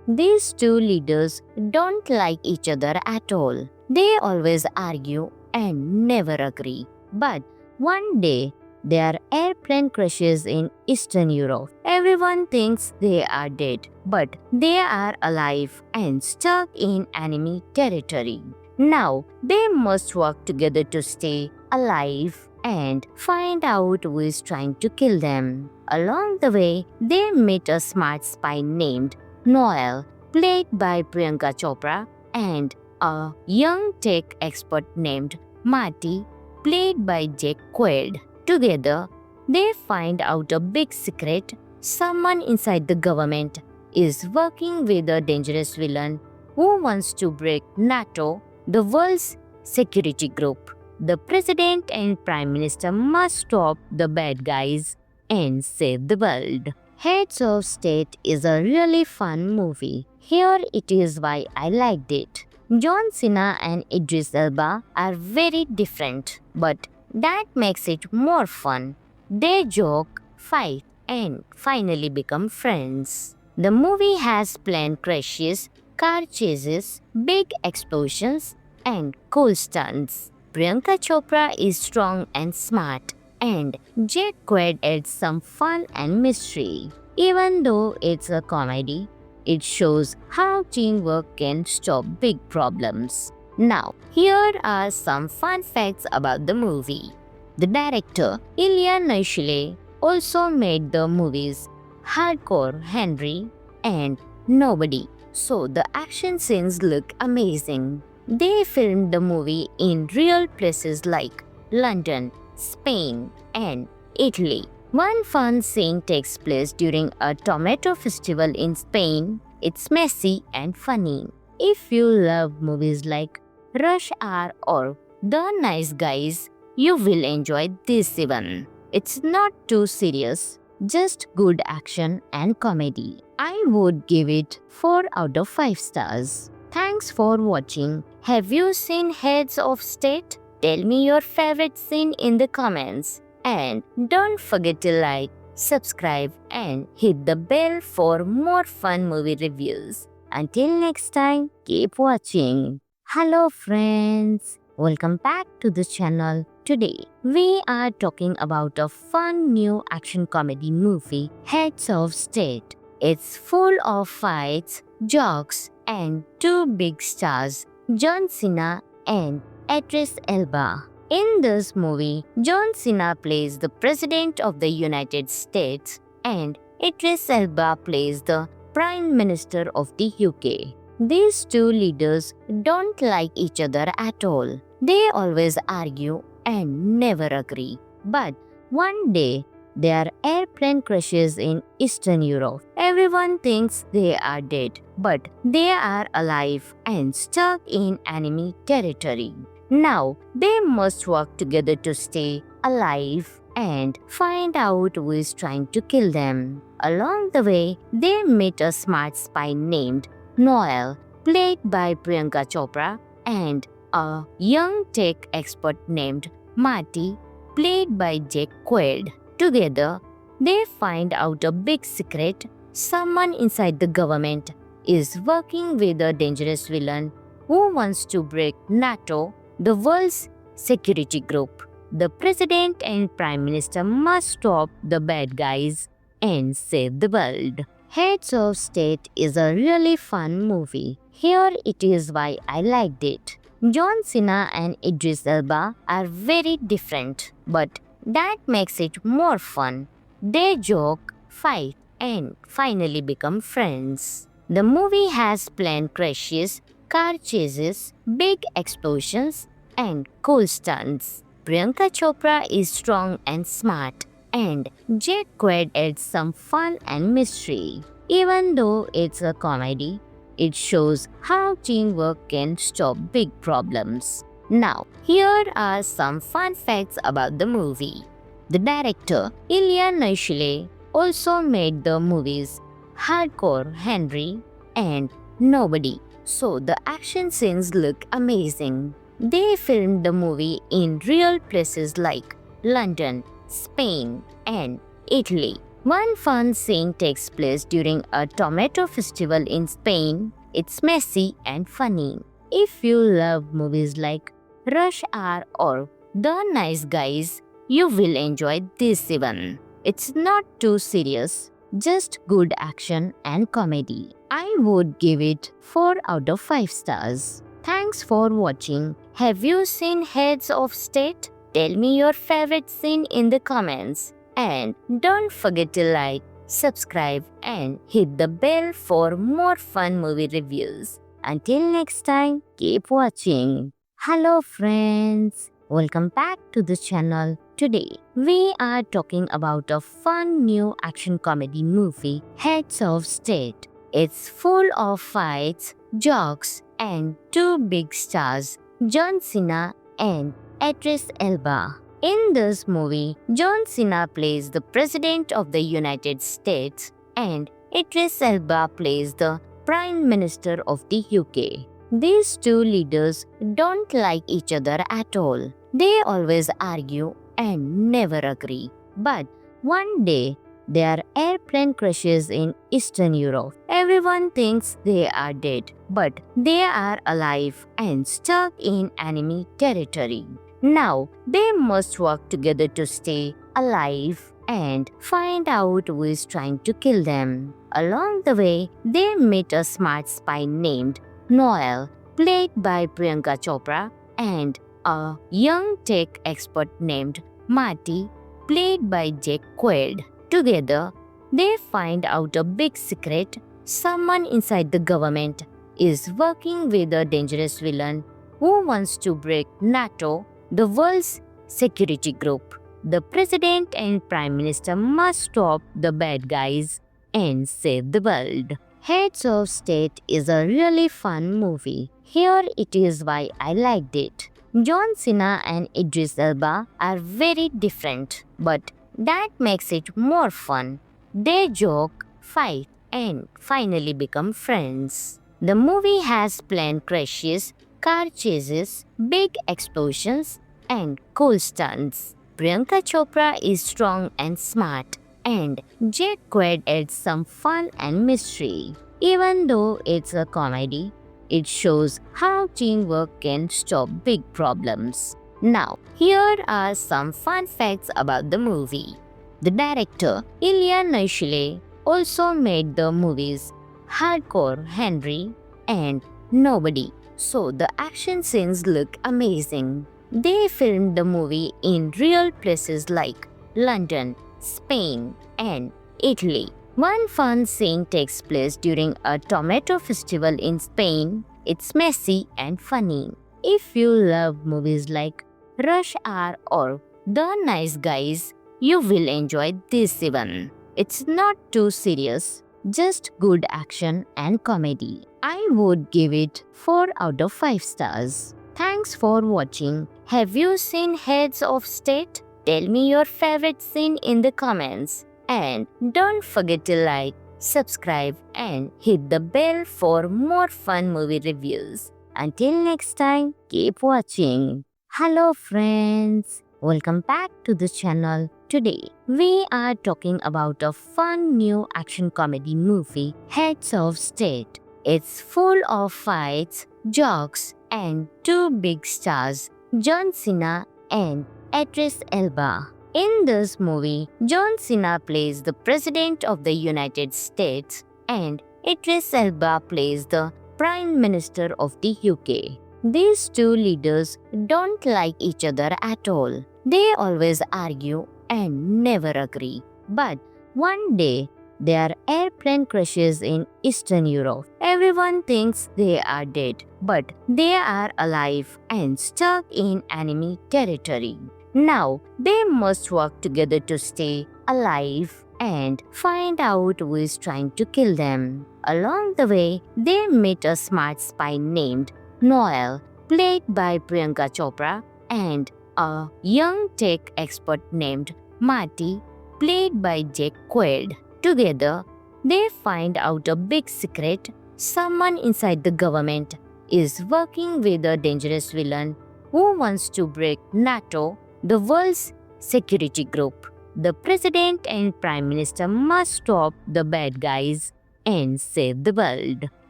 These two leaders don't like each other at all. They always argue and never agree. But one day, their airplane crashes in Eastern Europe. Everyone thinks they are dead, but they are alive and stuck in enemy territory. Now, they must work together to stay alive and find out who is trying to kill them. Along the way, they meet a smart spy named Noel, played by Priyanka Chopra, and a young tech expert named Marty, played by Jake Quaid. Together, they find out a big secret. Someone inside the government is working with a dangerous villain who wants to break NATO, the world's security group. The president and prime minister must stop the bad guys and save the world. Heads of State is a really fun movie. Here it is why I liked it. John Cena and Idris Elba are very different, but that makes it more fun. They joke, fight, and finally become friends. The movie has plane crashes, car chases, big explosions, and cool stunts. Priyanka Chopra is strong and smart, and Jake Quaid adds some fun and mystery. Even though it's a comedy, it shows how teamwork can stop big problems. Now, here are some fun facts about the movie. The director, Ilya Naishule, also made the movies Hardcore Henry and Nobody, so the action scenes look amazing. They filmed the movie in real places like London, Spain, and Italy. One fun scene takes place during a tomato festival in Spain. It's messy and funny. If you love movies like Rush Hour or The Nice Guys, you will enjoy this one. It's not too serious, just good action and comedy. I would give it 4 out of 5 stars. Thanks for watching. Have you seen Heads of State? Tell me your favorite scene in the comments. And don't forget to like, subscribe, and hit the bell for more fun movie reviews. Until next time, keep watching. Hello friends, welcome back to the channel. Today, we are talking about a fun new action comedy movie, Heads of State. It's full of fights, jokes, and two big stars, John Cena and Idris Elba. In this movie, John Cena plays the President of the United States and Idris Elba plays the Prime Minister of the UK. These two leaders don't like each other at all. They always argue and never agree. But one day, their airplane crashes in Eastern Europe. Everyone thinks they are dead, but they are alive and stuck in enemy territory. Now, they must work together to stay alive and find out who is trying to kill them. Along the way, they meet a smart spy named Noel, played by Priyanka Chopra, and a young tech expert named Marty, played by Jake Quaid. Together, they find out a big secret. Someone inside the government is working with a dangerous villain who wants to break NATO, the world's security group. The president and prime minister must stop the bad guys and save the world. Heads of State is a really fun movie. Here it is why I liked it. John Cena and Idris Elba are very different, but that makes it more fun. They joke, fight, and finally become friends. The movie has plane crashes, car chases, big explosions, and cool stunts. Priyanka Chopra is strong and smart, and Jack Quaid adds some fun and mystery. Even though it's a comedy, it shows how teamwork can stop big problems. Now, here are some fun facts about the movie. The director, Ilya Naishule, also made the movies Hardcore Henry and Nobody, so the action scenes look amazing. They filmed the movie in real places like London, Spain, and Italy. One fun scene takes place during a tomato festival in Spain. It's messy and funny. If you love movies like Rush Hour or The Nice Guys, you will enjoy this one. It's not too serious, just good action and comedy. I would give it 4 out of 5 stars. Thanks for watching. Have you seen Heads of State? Tell me your favorite scene in the comments. And don't forget to like, subscribe, and hit the bell for more fun movie reviews. Until next time, keep watching. Hello friends, welcome back to the channel. Today, we are talking about a fun new action comedy movie, Heads of State. It's full of fights, jokes, and two big stars, John Cena and Idris Elba. In this movie, John Cena plays the President of the United States and Idris Elba plays the Prime Minister of the UK. These two leaders don't like each other at all. They always argue and never agree. But one day, their airplane crashes in Eastern Europe. Everyone thinks they are dead, but they are alive and stuck in enemy territory. Now, they must work together to stay alive and find out who is trying to kill them. Along the way, they meet a smart spy named Noel, played by Priyanka Chopra, and a young tech expert named Marty, played by Jack Quaid. Together, they find out a big secret. Someone inside the government is working with a dangerous villain who wants to break NATO, the world's security group. The president and prime minister must stop the bad guys and save the world. Heads of State is a really fun movie. Here it is why I liked it. John Cena and Idris Elba are very different, but that makes it more fun. They joke, fight, and finally become friends. The movie has plane crashes, car chases, big explosions, and cool stunts. Priyanka Chopra is strong and smart, and Jack Quaid adds some fun and mystery. Even though it's a comedy, it shows how teamwork can stop big problems. Now, here are some fun facts about the movie. The director, Ilya Naishule, also made the movies Hardcore Henry and Nobody, so the action scenes look amazing. They filmed the movie in real places like London, Spain, and Italy. One fun scene takes place during a tomato festival in Spain. It's messy and funny. If you love movies like Rush Hour or The Nice Guys, you will enjoy this one. It's not too serious, just good action and comedy. I would give it 4 out of 5 stars. Thanks for watching. Have you seen Heads of State? Tell me your favorite scene in the comments. And don't forget to like, subscribe, and hit the bell for more fun movie reviews. Until next time, keep watching. Hello friends, welcome back to the channel. Today, we are talking about a fun new action comedy movie, Heads of State. It's full of fights, jokes, and two big stars, John Cena and Idris Elba. In this movie, John Cena plays the President of the United States and Idris Elba plays the Prime Minister of the UK. These two leaders don't like each other at all. They always argue and never agree. But one day, Their airplane crashes in Eastern Europe. Everyone thinks they are dead, but they are alive and stuck in enemy territory. Now they must work together to stay alive and find out who is trying to kill them. Along the way, they meet a smart spy named Noel, played by Priyanka Chopra, and a young tech expert named Marty, played by Jake Quaid. Together, they find out a big secret. Someone inside the government is working with a dangerous villain who wants to break NATO, the world's security group. The president and prime minister must stop the bad guys and save the world.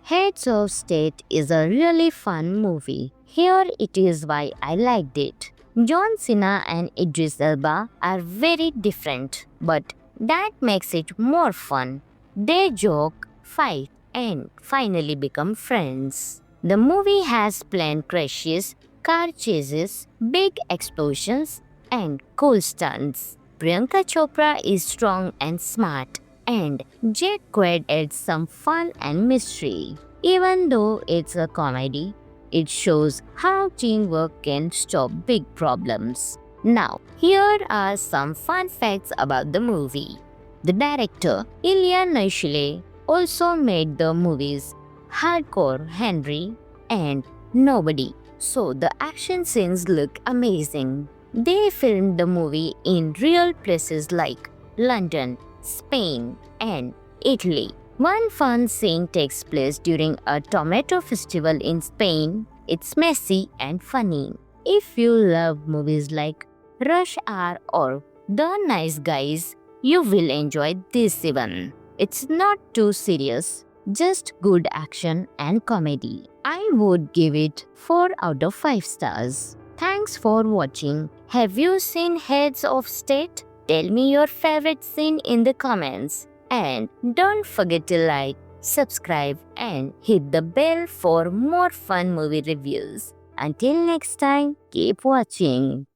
Heads of State is a really fun movie. Here it is why I liked it. John Cena and Idris Elba are very different, but that makes it more fun. They joke, fight, and finally become friends. The movie has plane crashes, car chases, big explosions, and cool stunts. Priyanka Chopra is strong and smart, and Jake Quaid adds some fun and mystery. Even though it's a comedy, it shows how teamwork can stop big problems. Now, here are some fun facts about the movie. The director, Ilya Naishule, also made the movies Hardcore Henry and Nobody, so the action scenes look amazing. They filmed the movie in real places like London, Spain, and Italy. One fun scene takes place during a tomato festival in Spain. It's messy and funny. If you love movies like Rush Hour or The Nice Guys, you will enjoy this one. It's not too serious, just good action and comedy. I would give it 4 out of 5 stars. Thanks for watching. Have you seen Heads of State? Tell me your favorite scene in the comments. And don't forget to like, subscribe, and hit the bell for more fun movie reviews. Until next time, keep watching.